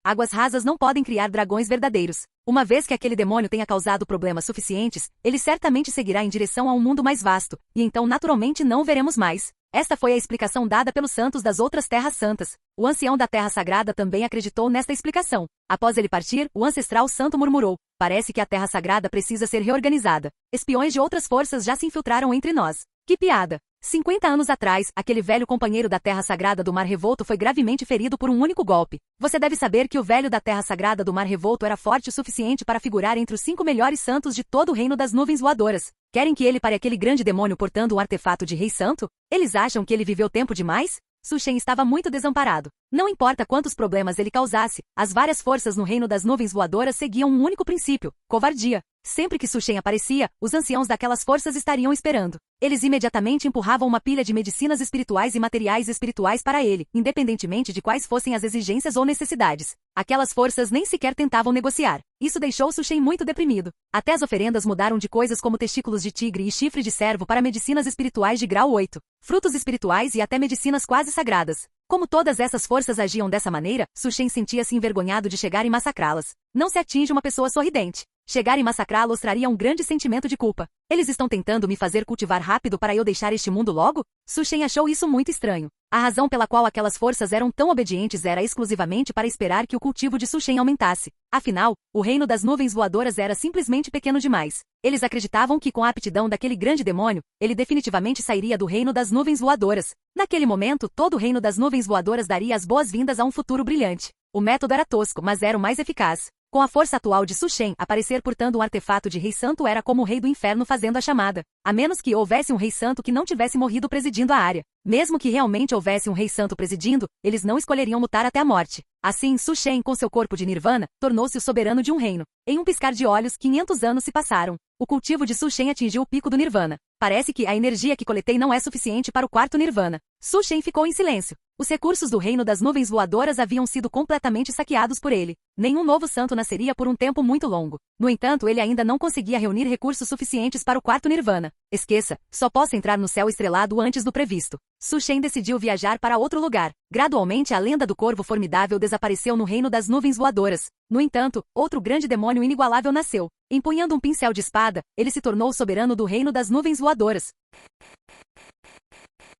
Águas rasas não podem criar dragões verdadeiros. Uma vez que aquele demônio tenha causado problemas suficientes, ele certamente seguirá em direção a um mundo mais vasto, e então naturalmente não o veremos mais. Esta foi a explicação dada pelos santos das outras terras santas. O ancião da terra sagrada também acreditou nesta explicação. Após ele partir, o ancestral santo murmurou. Parece que a terra sagrada precisa ser reorganizada. Espiões de outras forças já se infiltraram entre nós. Que piada! 50 anos atrás, aquele velho companheiro da Terra Sagrada do Mar Revolto foi gravemente ferido por um único golpe. Você deve saber que o velho da Terra Sagrada do Mar Revolto era forte o suficiente para figurar entre os 5 melhores santos de todo o reino das nuvens voadoras. Querem que ele pare aquele grande demônio portando um artefato de rei santo? Eles acham que ele viveu tempo demais? Su Shen estava muito desamparado. Não importa quantos problemas ele causasse, as várias forças no reino das nuvens voadoras seguiam um único princípio: covardia. Sempre que Su Shen aparecia, os anciãos daquelas forças estariam esperando. Eles imediatamente empurravam uma pilha de medicinas espirituais e materiais espirituais para ele, independentemente de quais fossem as exigências ou necessidades. Aquelas forças nem sequer tentavam negociar. Isso deixou Su Shen muito deprimido. Até as oferendas mudaram de coisas como testículos de tigre e chifre de cervo para medicinas espirituais de grau 8, frutos espirituais e até medicinas quase sagradas. Como todas essas forças agiam dessa maneira, Su Shen sentia-se envergonhado de chegar e massacrá-las. Não se atinge uma pessoa sorridente. Chegar e massacrá-los traria um grande sentimento de culpa. Eles estão tentando me fazer cultivar rápido para eu deixar este mundo logo? Su Shen achou isso muito estranho. A razão pela qual aquelas forças eram tão obedientes era exclusivamente para esperar que o cultivo de Su Shen aumentasse. Afinal, o reino das nuvens voadoras era simplesmente pequeno demais. Eles acreditavam que com a aptidão daquele grande demônio, ele definitivamente sairia do reino das nuvens voadoras. Naquele momento, todo o reino das nuvens voadoras daria as boas-vindas a um futuro brilhante. O método era tosco, mas era o mais eficaz. Com a força atual de Su Shen, aparecer portando um artefato de rei santo era como o rei do inferno fazendo a chamada. A menos que houvesse um rei santo que não tivesse morrido presidindo a área. Mesmo que realmente houvesse um rei santo presidindo, eles não escolheriam lutar até a morte. Assim, Su Shen, com seu corpo de nirvana, tornou-se o soberano de um reino. Em um piscar de olhos, 500 anos se passaram. O cultivo de Su Shen atingiu o pico do nirvana. Parece que a energia que coletei não é suficiente para o quarto nirvana. Su Shen ficou em silêncio. Os recursos do reino das nuvens voadoras haviam sido completamente saqueados por ele. Nenhum novo santo nasceria por um tempo muito longo. No entanto, ele ainda não conseguia reunir recursos suficientes para o quarto Nirvana. Esqueça, só posso entrar no céu estrelado antes do previsto. Su Shen decidiu viajar para outro lugar. Gradualmente, a lenda do corvo formidável desapareceu no reino das nuvens voadoras. No entanto, outro grande demônio inigualável nasceu. Empunhando um pincel de espada, ele se tornou o soberano do reino das nuvens voadoras.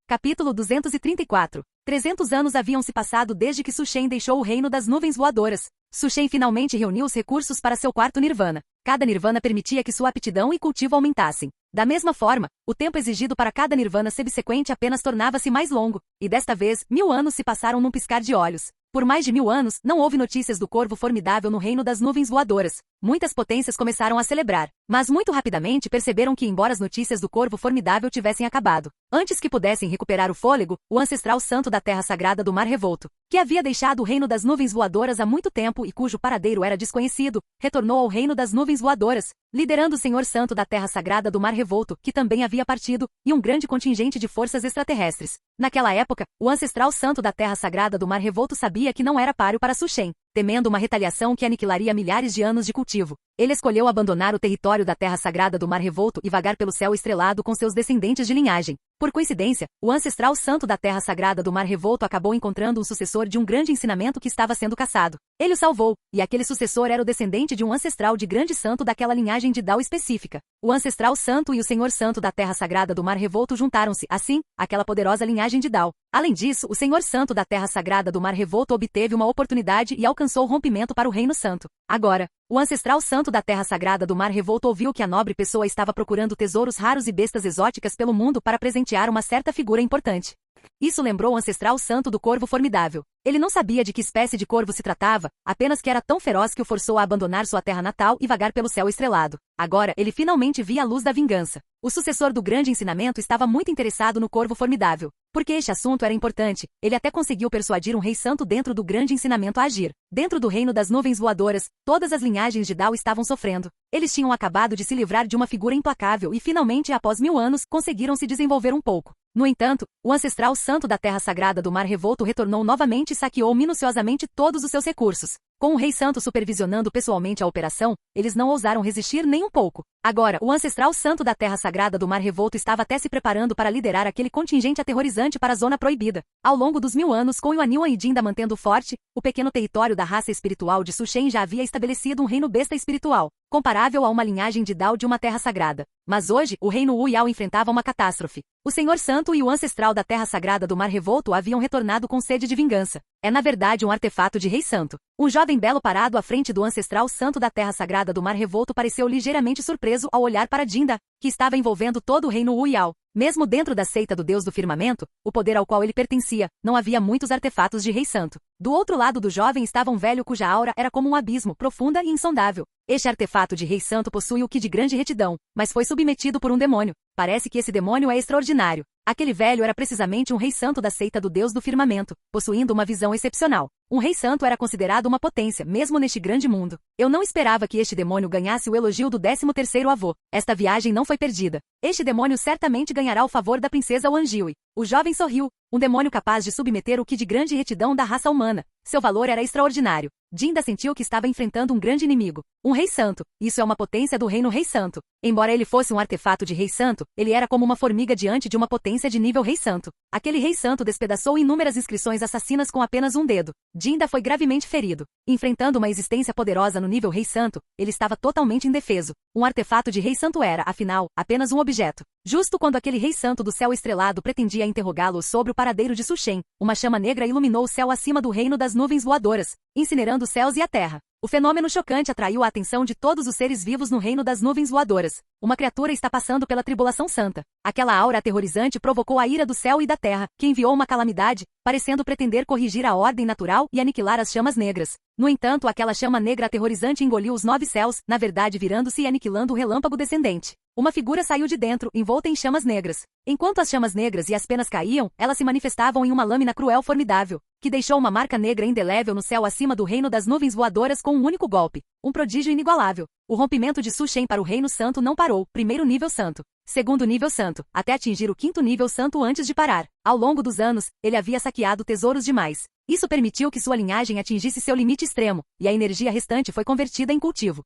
Capítulo 234. 300 anos haviam se passado desde que Su Shen deixou o reino das nuvens voadoras. Su Shen finalmente reuniu os recursos para seu quarto Nirvana. Cada Nirvana permitia que sua aptidão e cultivo aumentassem. Da mesma forma, o tempo exigido para cada Nirvana subsequente apenas tornava-se mais longo, e desta vez, 1000 anos se passaram num piscar de olhos. Por mais de 1000 anos, não houve notícias do corvo formidável no reino das nuvens voadoras. Muitas potências começaram a celebrar, mas muito rapidamente perceberam que, embora as notícias do corvo formidável tivessem acabado, antes que pudessem recuperar o fôlego, o ancestral santo da terra sagrada do mar revolto, que havia deixado o reino das nuvens voadoras há muito tempo e cujo paradeiro era desconhecido, retornou ao reino das nuvens voadoras, liderando o Senhor Santo da terra sagrada do mar revolto, que também havia partido, e um grande contingente de forças extraterrestres. Naquela época, o ancestral santo da terra sagrada do mar revolto sabia que não era páreo para Su Shen. Temendo uma retaliação que aniquilaria milhares de anos de cultivo, ele escolheu abandonar o território da terra sagrada do mar revolto e vagar pelo céu estrelado com seus descendentes de linhagem. Por coincidência, o ancestral santo da terra sagrada do mar revolto acabou encontrando um sucessor de um grande ensinamento que estava sendo caçado. Ele o salvou, e aquele sucessor era o descendente de um ancestral de grande santo daquela linhagem de Dao específica. O ancestral santo e o senhor santo da terra sagrada do mar revolto juntaram-se, assim, àquela poderosa linhagem de Dao. Além disso, o senhor santo da terra sagrada do mar revolto obteve uma oportunidade e alcançou o rompimento para o reino santo. Agora, o ancestral santo da terra sagrada do mar revolto ouviu que a nobre pessoa estava procurando tesouros raros e bestas exóticas pelo mundo para presentear uma certa figura importante. Isso lembrou o ancestral santo do corvo formidável. Ele não sabia de que espécie de corvo se tratava, apenas que era tão feroz que o forçou a abandonar sua terra natal e vagar pelo céu estrelado. Agora, ele finalmente via a luz da vingança. O sucessor do grande ensinamento estava muito interessado no corvo formidável. Porque este assunto era importante, ele até conseguiu persuadir um rei santo dentro do grande ensinamento a agir. Dentro do reino das nuvens voadoras, todas as linhagens de Dao estavam sofrendo. Eles tinham acabado de se livrar de uma figura implacável e finalmente, após 1000 anos, conseguiram se desenvolver um pouco. No entanto, o ancestral santo da terra sagrada do mar revolto retornou novamente e saqueou minuciosamente todos os seus recursos. Com o rei santo supervisionando pessoalmente a operação, eles não ousaram resistir nem um pouco. Agora, o ancestral santo da terra sagrada do mar revolto estava até se preparando para liderar aquele contingente aterrorizante para a zona proibida. Ao longo dos 1000 anos, com Yuaniwan e Jinda mantendo forte, o pequeno território da raça espiritual de Su Shen já havia estabelecido um reino besta espiritual, comparável a uma linhagem de Dao de uma terra sagrada. Mas hoje, o reino Wu Yao enfrentava uma catástrofe. O Senhor Santo e o ancestral da terra sagrada do mar revolto haviam retornado com sede de vingança. É na verdade um artefato de rei santo. Um jovem belo parado à frente do ancestral santo da terra sagrada do mar revolto pareceu ligeiramente surpreso ao olhar para Jinda, que estava envolvendo todo o reino Wu Yao. Mesmo dentro da seita do deus do firmamento, o poder ao qual ele pertencia, não havia muitos artefatos de rei santo. Do outro lado do jovem estava um velho cuja aura era como um abismo, profunda e insondável. Este artefato de rei santo possui o que de grande retidão, mas foi submetido por um demônio. Parece que esse demônio é extraordinário. Aquele velho era precisamente um rei santo da seita do deus do firmamento, possuindo uma visão excepcional. Um rei santo era considerado uma potência, mesmo neste grande mundo. Eu não esperava que este demônio ganhasse o elogio do 13º avô. Esta viagem não foi perdida. Este demônio certamente ganhará o favor da princesa Wanjiwi. O jovem sorriu. Um demônio capaz de submeter o que de grande retidão da raça humana. Seu valor era extraordinário. Jinda sentiu que estava enfrentando um grande inimigo. Um rei santo. Isso é uma potência do reino rei santo. Embora ele fosse um artefato de rei santo, ele era como uma formiga diante de uma potência de nível rei santo. Aquele rei santo despedaçou inúmeras inscrições assassinas com apenas um dedo. Jinda foi gravemente ferido. Enfrentando uma existência poderosa no nível rei santo, ele estava totalmente indefeso. Um artefato de rei santo era, afinal, apenas um objeto. Justo quando aquele rei santo do céu estrelado pretendia interrogá-lo sobre o paradeiro de Su Shen, uma chama negra iluminou o céu acima do reino das nuvens voadoras, incinerando os céus e a terra. O fenômeno chocante atraiu a atenção de todos os seres vivos no reino das nuvens voadoras. Uma criatura está passando pela tribulação santa. Aquela aura aterrorizante provocou a ira do céu e da terra, que enviou uma calamidade, parecendo pretender corrigir a ordem natural e aniquilar as chamas negras. No entanto, aquela chama negra aterrorizante engoliu os 9 céus, na verdade virando-se e aniquilando o relâmpago descendente. Uma figura saiu de dentro, envolta em chamas negras. Enquanto as chamas negras e as penas caíam, elas se manifestavam em uma lâmina cruel formidável, que deixou uma marca negra indelével no céu acima do reino das nuvens voadoras com um único golpe. Um prodígio inigualável. O rompimento de Su Shen para o reino santo não parou. Primeiro nível santo. Segundo nível santo, até atingir o quinto nível santo antes de parar. Ao longo dos anos, ele havia saqueado tesouros demais. Isso permitiu que sua linhagem atingisse seu limite extremo, e a energia restante foi convertida em cultivo.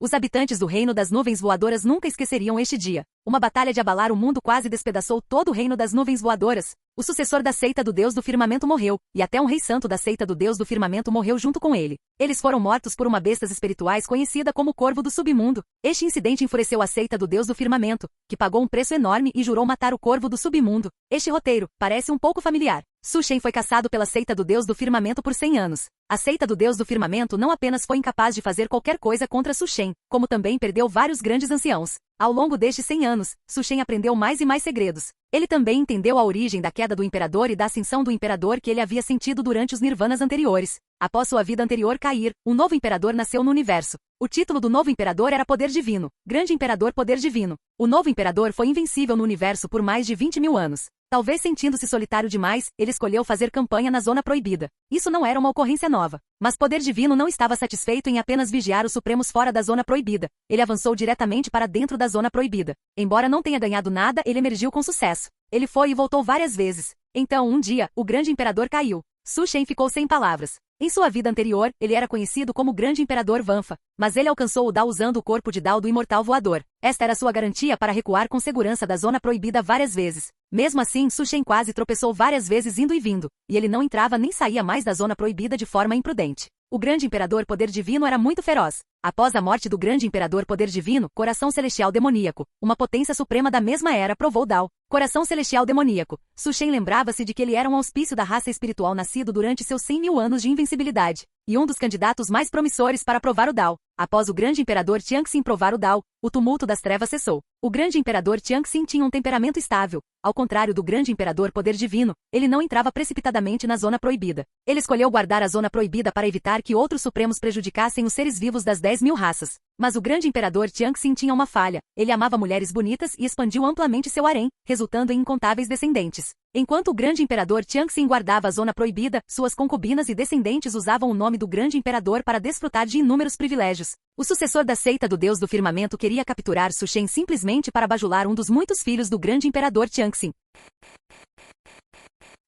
Os habitantes do reino das nuvens voadoras nunca esqueceriam este dia. Uma batalha de abalar o mundo quase despedaçou todo o reino das nuvens voadoras. O sucessor da seita do Deus do Firmamento morreu, e até um rei santo da seita do Deus do Firmamento morreu junto com ele. Eles foram mortos por uma bestas espirituais conhecida como Corvo do Submundo. Este incidente enfureceu a seita do Deus do Firmamento, que pagou um preço enorme e jurou matar o Corvo do Submundo. Este roteiro parece um pouco familiar. Su Shen foi caçado pela seita do Deus do Firmamento por 100 anos. A seita do Deus do Firmamento não apenas foi incapaz de fazer qualquer coisa contra Su Shen, como também perdeu vários grandes anciãos. Ao longo destes 100 anos, Su Shen aprendeu mais e mais segredos. Ele também entendeu a origem da queda do imperador e da ascensão do imperador que ele havia sentido durante os nirvanas anteriores. Após sua vida anterior cair, um novo imperador nasceu no universo. O título do novo imperador era Poder Divino, Grande Imperador Poder Divino. O novo imperador foi invencível no universo por mais de 20 mil anos. Talvez sentindo-se solitário demais, ele escolheu fazer campanha na Zona Proibida. Isso não era uma ocorrência nova. Mas Poder Divino não estava satisfeito em apenas vigiar os Supremos fora da Zona Proibida. Ele avançou diretamente para dentro da Zona Proibida. Embora não tenha ganhado nada, ele emergiu com sucesso. Ele foi e voltou várias vezes. Então, um dia, o grande imperador caiu. Su Shen ficou sem palavras. Em sua vida anterior, ele era conhecido como Grande Imperador Vanfa, mas ele alcançou o Dao usando o corpo de Dao do Imortal Voador. Esta era sua garantia para recuar com segurança da Zona Proibida várias vezes. Mesmo assim, Su Shen quase tropeçou várias vezes indo e vindo, e ele não entrava nem saía mais da Zona Proibida de forma imprudente. O Grande Imperador Poder Divino era muito feroz. Após a morte do Grande Imperador Poder Divino, Coração Celestial Demoníaco, uma potência suprema da mesma era, provou Dao. Coração Celestial Demoníaco. Su Shen lembrava-se de que ele era um auspício da raça espiritual nascido durante seus 100 mil anos de invencibilidade, e um dos candidatos mais promissores para provar o Dao. Após o Grande Imperador Tianxin provar o Dao, o tumulto das trevas cessou. O Grande Imperador Tianxin tinha um temperamento estável. Ao contrário do Grande Imperador Poder Divino, ele não entrava precipitadamente na Zona Proibida. Ele escolheu guardar a Zona Proibida para evitar que outros supremos prejudicassem os seres vivos das 10 mil raças. Mas o Grande Imperador Tianxin tinha uma falha. Ele amava mulheres bonitas e expandiu amplamente seu harém, resultando em incontáveis descendentes. Enquanto o Grande Imperador Tianxin guardava a Zona Proibida, suas concubinas e descendentes usavam o nome do Grande Imperador para desfrutar de inúmeros privilégios. O sucessor da seita do Deus do Firmamento queria capturar Su Shen simplesmente para bajular um dos muitos filhos do Grande Imperador Tianxin.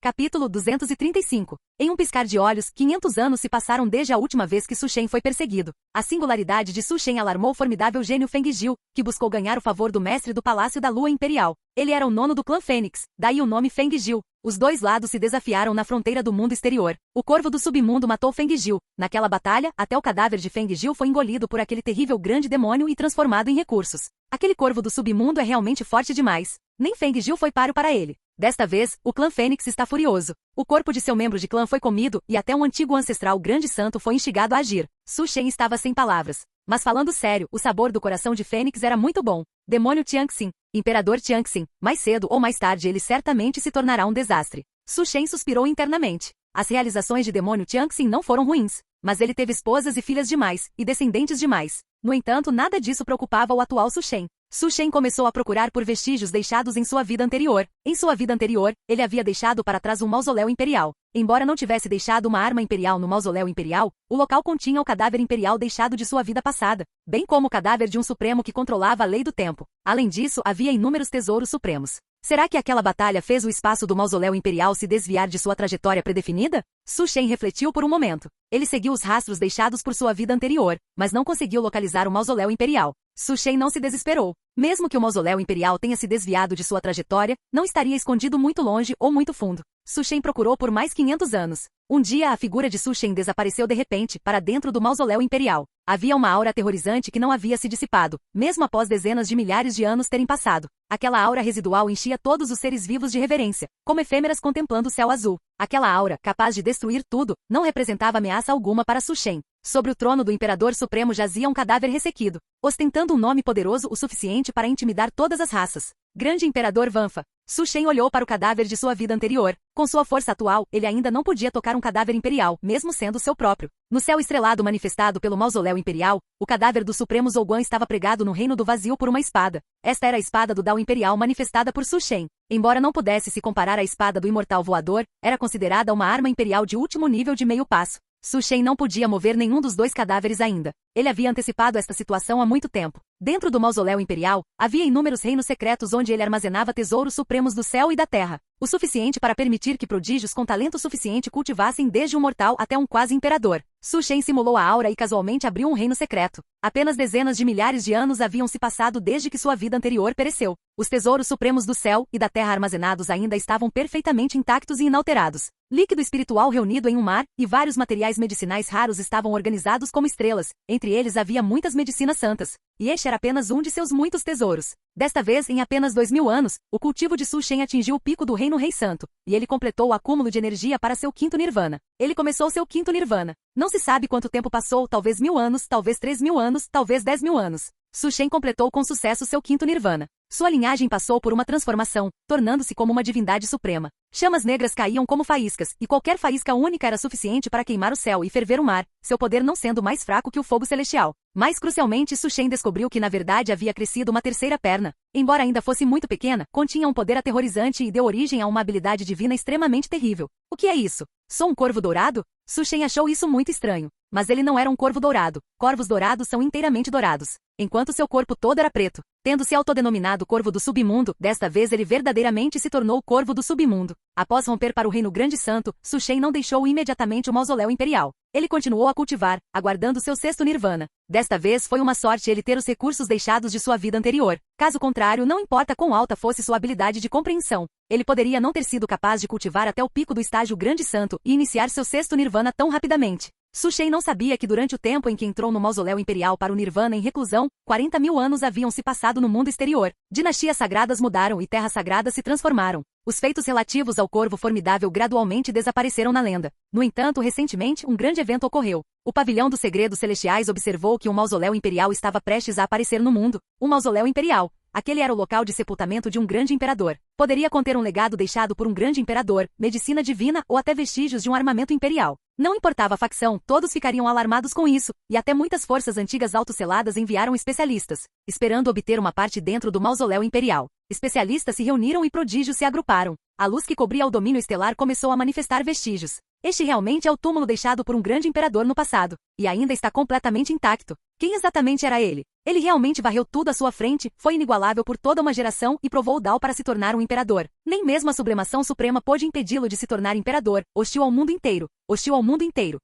Capítulo 235. Em um piscar de olhos, 500 anos se passaram desde a última vez que Su Shen foi perseguido. A singularidade de Su Shen alarmou o formidável gênio Feng Jiu, que buscou ganhar o favor do mestre do Palácio da Lua Imperial. Ele era o nono do clã Fênix, daí o nome Feng Jiu. Os dois lados se desafiaram na fronteira do mundo exterior. O Corvo do Submundo matou Feng Jiu. Naquela batalha, até o cadáver de Feng Jiu foi engolido por aquele terrível grande demônio e transformado em recursos. Aquele Corvo do Submundo é realmente forte demais. Nem Feng Jiu foi páreo para ele. Desta vez, o clã Fênix está furioso. O corpo de seu membro de clã foi comido, e até um antigo ancestral grande santo foi instigado a agir. Su Shen estava sem palavras. Mas falando sério, o sabor do coração de Fênix era muito bom. Demônio Tianxin, Imperador Tianxin, mais cedo ou mais tarde ele certamente se tornará um desastre. Su Shen suspirou internamente. As realizações de Demônio Tianxin não foram ruins, mas ele teve esposas e filhas demais, e descendentes demais. No entanto, nada disso preocupava o atual Su Shen. Su Shen começou a procurar por vestígios deixados em sua vida anterior. Em sua vida anterior, ele havia deixado para trás um mausoléu imperial. Embora não tivesse deixado uma arma imperial no mausoléu imperial, o local continha o cadáver imperial deixado de sua vida passada, bem como o cadáver de um supremo que controlava a lei do tempo. Além disso, havia inúmeros tesouros supremos. Será que aquela batalha fez o espaço do mausoléu imperial se desviar de sua trajetória predefinida? Su Shen refletiu por um momento. Ele seguiu os rastros deixados por sua vida anterior, mas não conseguiu localizar o mausoléu imperial. Su Shen não se desesperou. Mesmo que o mausoléu imperial tenha se desviado de sua trajetória, não estaria escondido muito longe ou muito fundo. Su Shen procurou por mais 500 anos. Um dia a figura de Su Shen desapareceu de repente, para dentro do mausoléu imperial. Havia uma aura aterrorizante que não havia se dissipado, mesmo após dezenas de milhares de anos terem passado. Aquela aura residual enchia todos os seres vivos de reverência, como efêmeras contemplando o céu azul. Aquela aura, capaz de destruir tudo, não representava ameaça alguma para Su Shen. Sobre o trono do Imperador Supremo jazia um cadáver ressequido, ostentando um nome poderoso o suficiente para intimidar todas as raças. Grande Imperador Vanfa. Su Shen olhou para o cadáver de sua vida anterior. Com sua força atual, ele ainda não podia tocar um cadáver imperial, mesmo sendo seu próprio. No céu estrelado manifestado pelo mausoléu imperial, o cadáver do Supremo Zouguan estava pregado no reino do vazio por uma espada. Esta era a espada do Dao Imperial manifestada por Su Shen. Embora não pudesse se comparar à espada do Imortal Voador, era considerada uma arma imperial de último nível de meio passo. Su Shen não podia mover nenhum dos dois cadáveres ainda. Ele havia antecipado esta situação há muito tempo. Dentro do mausoléu imperial, havia inúmeros reinos secretos onde ele armazenava tesouros supremos do céu e da terra, o suficiente para permitir que prodígios com talento suficiente cultivassem desde um mortal até um quase imperador. Su Shen simulou a aura e casualmente abriu um reino secreto. Apenas dezenas de milhares de anos haviam se passado desde que sua vida anterior pereceu. Os tesouros supremos do céu e da terra armazenados ainda estavam perfeitamente intactos e inalterados. Líquido espiritual reunido em um mar, e vários materiais medicinais raros estavam organizados como estrelas. Entre eles havia muitas medicinas santas. E este era apenas um de seus muitos tesouros. Desta vez, em apenas 2000 anos, o cultivo de Su Shen atingiu o pico do Reino Rei Santo, e ele completou o acúmulo de energia para seu quinto Nirvana. Ele começou seu quinto Nirvana. Não se sabe quanto tempo passou, talvez 1000 anos, talvez 3000 anos, talvez 10.000 anos. Su Shen completou com sucesso seu quinto Nirvana. Sua linhagem passou por uma transformação, tornando-se como uma divindade suprema. Chamas negras caíam como faíscas, e qualquer faísca única era suficiente para queimar o céu e ferver o mar, seu poder não sendo mais fraco que o fogo celestial. Mais crucialmente, Su Shen descobriu que na verdade havia crescido uma terceira perna. Embora ainda fosse muito pequena, continha um poder aterrorizante e deu origem a uma habilidade divina extremamente terrível. O que é isso? Sou um corvo dourado? Su Shen achou isso muito estranho. Mas ele não era um corvo dourado. Corvos dourados são inteiramente dourados, enquanto seu corpo todo era preto. Tendo se autodenominado Corvo do Submundo, desta vez ele verdadeiramente se tornou o Corvo do Submundo. Após romper para o Reino Grande Santo, Su Shen não deixou imediatamente o mausoléu imperial. Ele continuou a cultivar, aguardando seu sexto Nirvana. Desta vez foi uma sorte ele ter os recursos deixados de sua vida anterior. Caso contrário, não importa quão alta fosse sua habilidade de compreensão, ele poderia não ter sido capaz de cultivar até o pico do estágio Grande Santo e iniciar seu sexto Nirvana tão rapidamente. Su Shen não sabia que durante o tempo em que entrou no mausoléu imperial para o Nirvana em reclusão, 40.000 anos haviam se passado no mundo exterior. Dinastias sagradas mudaram e terras sagradas se transformaram. Os feitos relativos ao corvo formidável gradualmente desapareceram na lenda. No entanto, recentemente, um grande evento ocorreu. O Pavilhão dos Segredos Celestiais observou que um mausoléu imperial estava prestes a aparecer no mundo. Um mausoléu imperial. Aquele era o local de sepultamento de um grande imperador. Poderia conter um legado deixado por um grande imperador, medicina divina ou até vestígios de um armamento imperial. Não importava a facção, todos ficariam alarmados com isso, e até muitas forças antigas autosseladas enviaram especialistas, esperando obter uma parte dentro do mausoléu imperial. Especialistas se reuniram e prodígios se agruparam. A luz que cobria o domínio estelar começou a manifestar vestígios. Este realmente é o túmulo deixado por um grande imperador no passado, e ainda está completamente intacto. Quem exatamente era ele? Ele realmente varreu tudo à sua frente, foi inigualável por toda uma geração e provou o Dao para se tornar um imperador. Nem mesmo a sublemação suprema pôde impedi-lo de se tornar imperador, hostil ao mundo inteiro. Hostil ao mundo inteiro.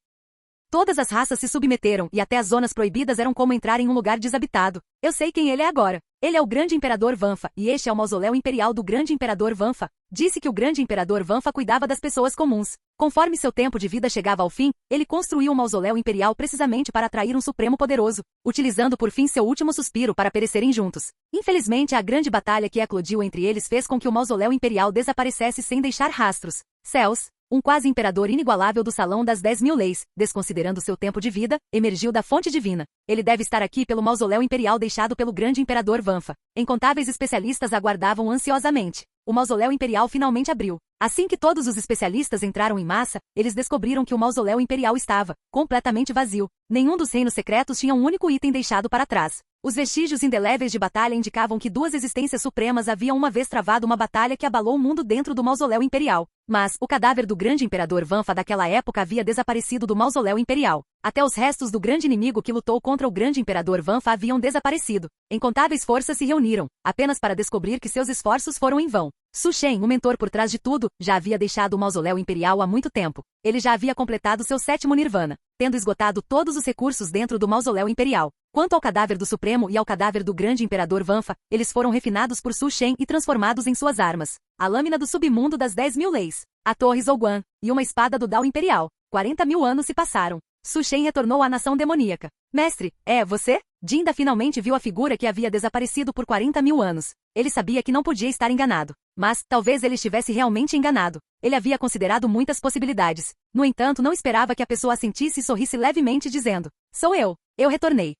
Todas as raças se submeteram e até as zonas proibidas eram como entrar em um lugar desabitado. Eu sei quem ele é agora. Ele é o Grande Imperador Vanfa, e este é o mausoléu imperial do Grande Imperador Vanfa. Disse que o Grande Imperador Vanfa cuidava das pessoas comuns. Conforme seu tempo de vida chegava ao fim, ele construiu um mausoléu imperial precisamente para atrair um supremo poderoso, utilizando por fim seu último suspiro para perecerem juntos. Infelizmente, a grande batalha que eclodiu entre eles fez com que o mausoléu imperial desaparecesse sem deixar rastros. Céus! Um quase imperador inigualável do Salão das 10.000 Leis, desconsiderando seu tempo de vida, emergiu da fonte divina. Ele deve estar aqui pelo mausoléu imperial deixado pelo grande imperador Vanfa. Incontáveis especialistas aguardavam ansiosamente. O mausoléu imperial finalmente abriu. Assim que todos os especialistas entraram em massa, eles descobriram que o mausoléu imperial estava completamente vazio. Nenhum dos reinos secretos tinha um único item deixado para trás. Os vestígios indeléveis de batalha indicavam que duas existências supremas haviam uma vez travado uma batalha que abalou o mundo dentro do mausoléu imperial. Mas, o cadáver do grande imperador Vanfa daquela época havia desaparecido do mausoléu imperial. Até os restos do grande inimigo que lutou contra o grande imperador Vanfa haviam desaparecido. Incontáveis forças se reuniram, apenas para descobrir que seus esforços foram em vão. Su Shen, o mentor por trás de tudo, já havia deixado o mausoléu imperial há muito tempo. Ele já havia completado seu sétimo Nirvana, tendo esgotado todos os recursos dentro do mausoléu imperial. Quanto ao cadáver do Supremo e ao cadáver do grande imperador Vanfa, eles foram refinados por Su Shen e transformados em suas armas. A lâmina do submundo das 10.000 Leis, a torre Zouguan, e uma espada do Dao Imperial. 40.000 anos se passaram. Su Shen retornou à nação demoníaca. Mestre, é você? Jinda finalmente viu a figura que havia desaparecido por 40.000 anos. Ele sabia que não podia estar enganado. Mas, talvez ele estivesse realmente enganado. Ele havia considerado muitas possibilidades. No entanto, não esperava que a pessoa sentisse e sorrisse levemente dizendo: sou eu. Eu retornei.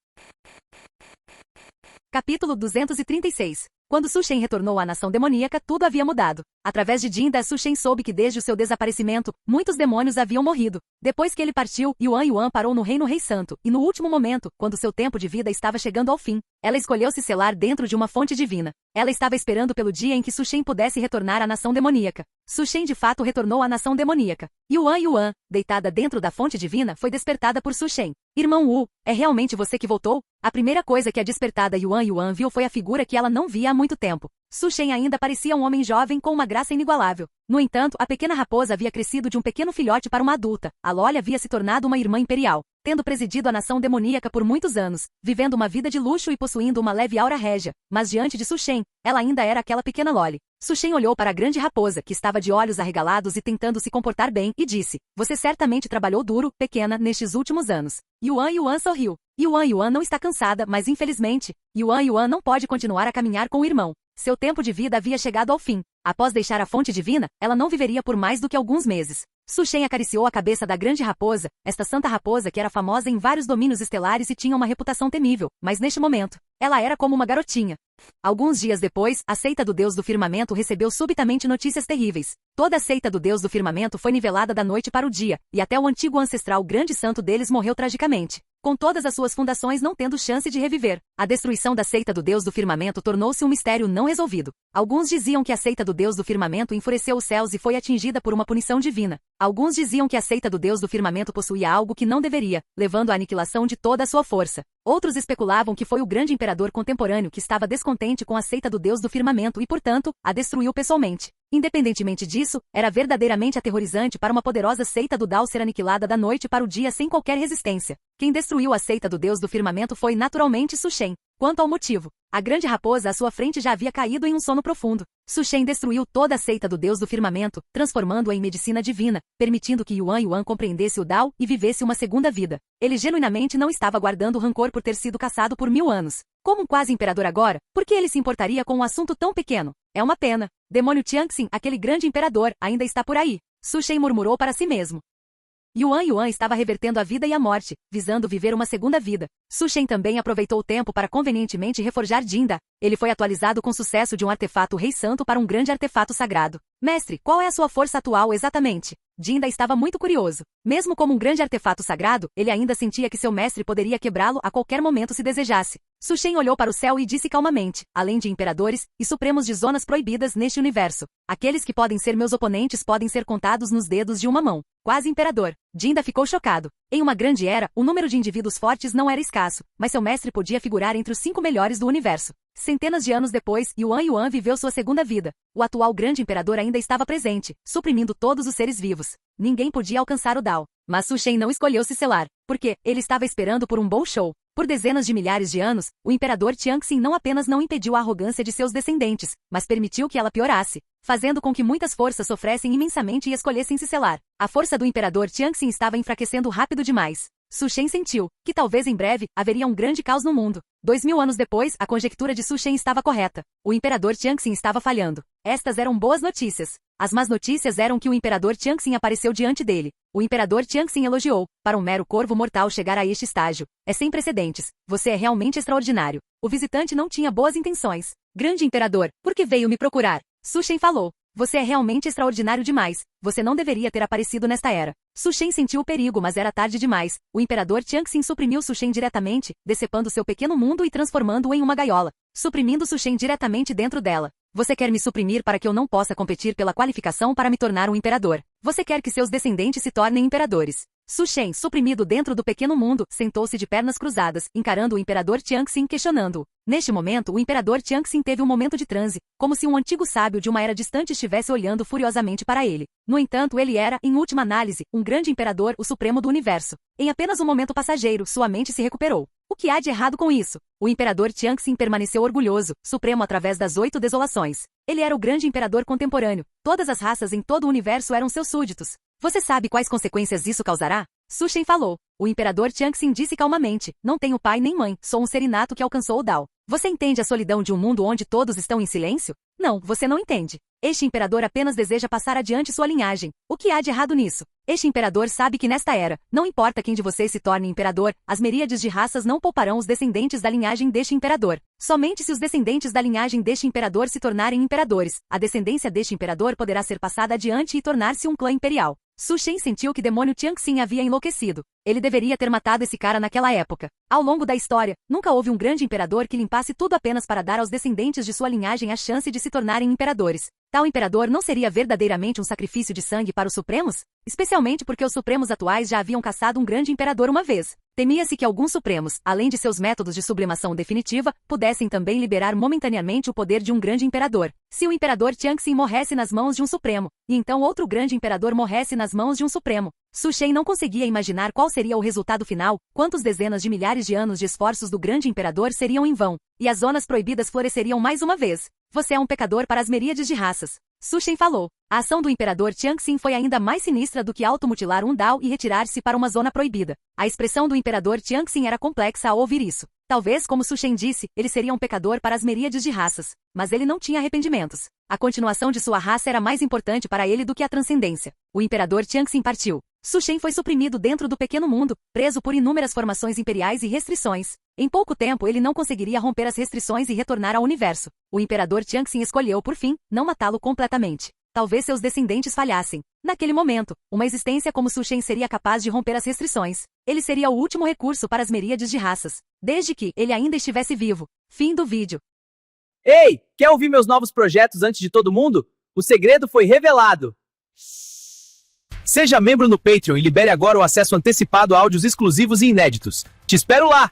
Capítulo 236. Quando Su Shen retornou à nação demoníaca, tudo havia mudado. Através de Jinda, Su Shen soube que desde o seu desaparecimento, muitos demônios haviam morrido. Depois que ele partiu, Yuan parou no Reino Rei Santo, e no último momento, quando seu tempo de vida estava chegando ao fim, ela escolheu se selar dentro de uma fonte divina. Ela estava esperando pelo dia em que Su Shen pudesse retornar à nação demoníaca. Su Shen de fato retornou à nação demoníaca. Yuan, deitada dentro da fonte divina, foi despertada por Su Shen. Irmão Wu, é realmente você que voltou? A primeira coisa que a despertada Yuan viu foi a figura que ela não via há muito tempo. Su Shen ainda parecia um homem jovem com uma graça inigualável. No entanto, a pequena raposa havia crescido de um pequeno filhote para uma adulta. A Loli havia se tornado uma irmã imperial, tendo presidido a nação demoníaca por muitos anos, vivendo uma vida de luxo e possuindo uma leve aura régia. Mas diante de Su Shen, ela ainda era aquela pequena Loli. Su Shen olhou para a grande raposa, que estava de olhos arregalados e tentando se comportar bem, e disse: Você certamente trabalhou duro, pequena, nestes últimos anos. Yuan sorriu. Yuan não está cansada, mas infelizmente, Yuan não pode continuar a caminhar com o irmão. Seu tempo de vida havia chegado ao fim. Após deixar a fonte divina, ela não viveria por mais do que alguns meses. Su Shen acariciou a cabeça da grande raposa, esta santa raposa que era famosa em vários domínios estelares e tinha uma reputação temível, mas neste momento, ela era como uma garotinha. Alguns dias depois, a seita do Deus do Firmamento recebeu subitamente notícias terríveis. Toda a seita do Deus do Firmamento foi nivelada da noite para o dia, e até o antigo ancestral grande santo deles morreu tragicamente, com todas as suas fundações não tendo chance de reviver. A destruição da seita do Deus do Firmamento tornou-se um mistério não resolvido. Alguns diziam que a seita do Deus do Firmamento enfureceu os céus e foi atingida por uma punição divina. Alguns diziam que a seita do Deus do Firmamento possuía algo que não deveria, levando à aniquilação de toda a sua força. Outros especulavam que foi o grande imperador contemporâneo que estava descontente com a seita do Deus do Firmamento e, portanto, a destruiu pessoalmente. Independentemente disso, era verdadeiramente aterrorizante para uma poderosa seita do Dao ser aniquilada da noite para o dia sem qualquer resistência. Quem destruiu a seita do Deus do Firmamento foi naturalmente Su Shen. Quanto ao motivo, a grande raposa à sua frente já havia caído em um sono profundo. Su Shen destruiu toda a seita do Deus do Firmamento, transformando-a em medicina divina, permitindo que Yuan compreendesse o Dao e vivesse uma segunda vida. Ele genuinamente não estava guardando rancor por ter sido caçado por 1000 anos. Como um quase imperador agora, por que ele se importaria com um assunto tão pequeno? É uma pena. Demônio Tianxin, aquele grande imperador, ainda está por aí. Su Shen murmurou para si mesmo. Yuan estava revertendo a vida e a morte, visando viver uma segunda vida. Su Shen também aproveitou o tempo para convenientemente reforjar Jinda. Ele foi atualizado com sucesso de um artefato Rei Santo para um grande artefato sagrado. Mestre, qual é a sua força atual exatamente? Jinda estava muito curioso. Mesmo como um grande artefato sagrado, ele ainda sentia que seu mestre poderia quebrá-lo a qualquer momento se desejasse. Su Shen olhou para o céu e disse calmamente: além de imperadores e supremos de zonas proibidas neste universo, aqueles que podem ser meus oponentes podem ser contados nos dedos de uma mão. Quase imperador. Jinda ficou chocado. Em uma grande era, o número de indivíduos fortes não era escasso, mas seu mestre podia figurar entre os 5 melhores do universo. Centenas de anos depois, Yuan viveu sua segunda vida. O atual grande imperador ainda estava presente, suprimindo todos os seres vivos. Ninguém podia alcançar o Dao. Mas Su Shen não escolheu se selar, porque ele estava esperando por um bom show. Por dezenas de milhares de anos, o imperador Tianxin não apenas não impediu a arrogância de seus descendentes, mas permitiu que ela piorasse, fazendo com que muitas forças sofressem imensamente e escolhessem se selar. A força do imperador Tianxin estava enfraquecendo rápido demais. Su Shen sentiu que talvez em breve haveria um grande caos no mundo. 2000 anos depois, a conjectura de Su Shen estava correta. O imperador Tianxin estava falhando. Estas eram boas notícias. As más notícias eram que o imperador Tianxin apareceu diante dele. O imperador Tianxin elogiou: para um mero corvo mortal chegar a este estágio, é sem precedentes. Você é realmente extraordinário. O visitante não tinha boas intenções. Grande imperador, por que veio me procurar? Su Shen falou: você é realmente extraordinário demais. Você não deveria ter aparecido nesta era. Su Shen sentiu o perigo, mas era tarde demais. O imperador Tianxin suprimiu Su Shen diretamente, decepando seu pequeno mundo e transformando-o em uma gaiola, suprimindo Su Shen diretamente dentro dela. Você quer me suprimir para que eu não possa competir pela qualificação para me tornar um imperador. Você quer que seus descendentes se tornem imperadores. Su Shen, suprimido dentro do pequeno mundo, sentou-se de pernas cruzadas, encarando o imperador Tianxin, questionando-o. Neste momento, o imperador Tianxin teve um momento de transe, como se um antigo sábio de uma era distante estivesse olhando furiosamente para ele. No entanto, ele era, em última análise, um grande imperador, o supremo do universo. Em apenas um momento passageiro, sua mente se recuperou. O que há de errado com isso? O imperador Tianxin permaneceu orgulhoso, supremo através das 8 desolações. Ele era o grande imperador contemporâneo. Todas as raças em todo o universo eram seus súditos. Você sabe quais consequências isso causará? Su Shen falou. O imperador Tianxin disse calmamente: não tenho pai nem mãe, sou um ser inato que alcançou o Dao. Você entende a solidão de um mundo onde todos estão em silêncio? Não, você não entende. Este imperador apenas deseja passar adiante sua linhagem. O que há de errado nisso? Este imperador sabe que nesta era, não importa quem de vocês se torne imperador, as miríades de raças não pouparão os descendentes da linhagem deste imperador. Somente se os descendentes da linhagem deste imperador se tornarem imperadores, a descendência deste imperador poderá ser passada adiante e tornar-se um clã imperial. Su Shen sentiu que demônio Tianxin havia enlouquecido. Ele deveria ter matado esse cara naquela época. Ao longo da história, nunca houve um grande imperador que limpasse tudo apenas para dar aos descendentes de sua linhagem a chance de se tornarem imperadores. Tal imperador não seria verdadeiramente um sacrifício de sangue para os Supremos? Especialmente porque os Supremos atuais já haviam caçado um grande imperador uma vez. Temia-se que alguns Supremos, além de seus métodos de sublimação definitiva, pudessem também liberar momentaneamente o poder de um grande imperador. Se o imperador Tianxin morresse nas mãos de um Supremo, e então outro grande imperador morresse nas mãos de um Supremo. Su Shen não conseguia imaginar qual seria o resultado final, quantas dezenas de milhares de anos de esforços do grande imperador seriam em vão, e as zonas proibidas floresceriam mais uma vez. Você é um pecador para as miríades de raças. Su Shen falou. A ação do imperador Tianxin foi ainda mais sinistra do que automutilar um Dao e retirar-se para uma zona proibida. A expressão do imperador Tianxin era complexa ao ouvir isso. Talvez, como Su Shen disse, ele seria um pecador para as miríades de raças. Mas ele não tinha arrependimentos. A continuação de sua raça era mais importante para ele do que a transcendência. O imperador Tianxin partiu. Su Shen foi suprimido dentro do pequeno mundo, preso por inúmeras formações imperiais e restrições. Em pouco tempo ele não conseguiria romper as restrições e retornar ao universo. O imperador Tianxin escolheu, por fim, não matá-lo completamente. Talvez seus descendentes falhassem. Naquele momento, uma existência como Su Shen seria capaz de romper as restrições. Ele seria o último recurso para as miríades de raças. Desde que ele ainda estivesse vivo. Fim do vídeo. Ei, quer ouvir meus novos projetos antes de todo mundo? O segredo foi revelado. Seja membro no Patreon e libere agora o acesso antecipado a áudios exclusivos e inéditos. Te espero lá!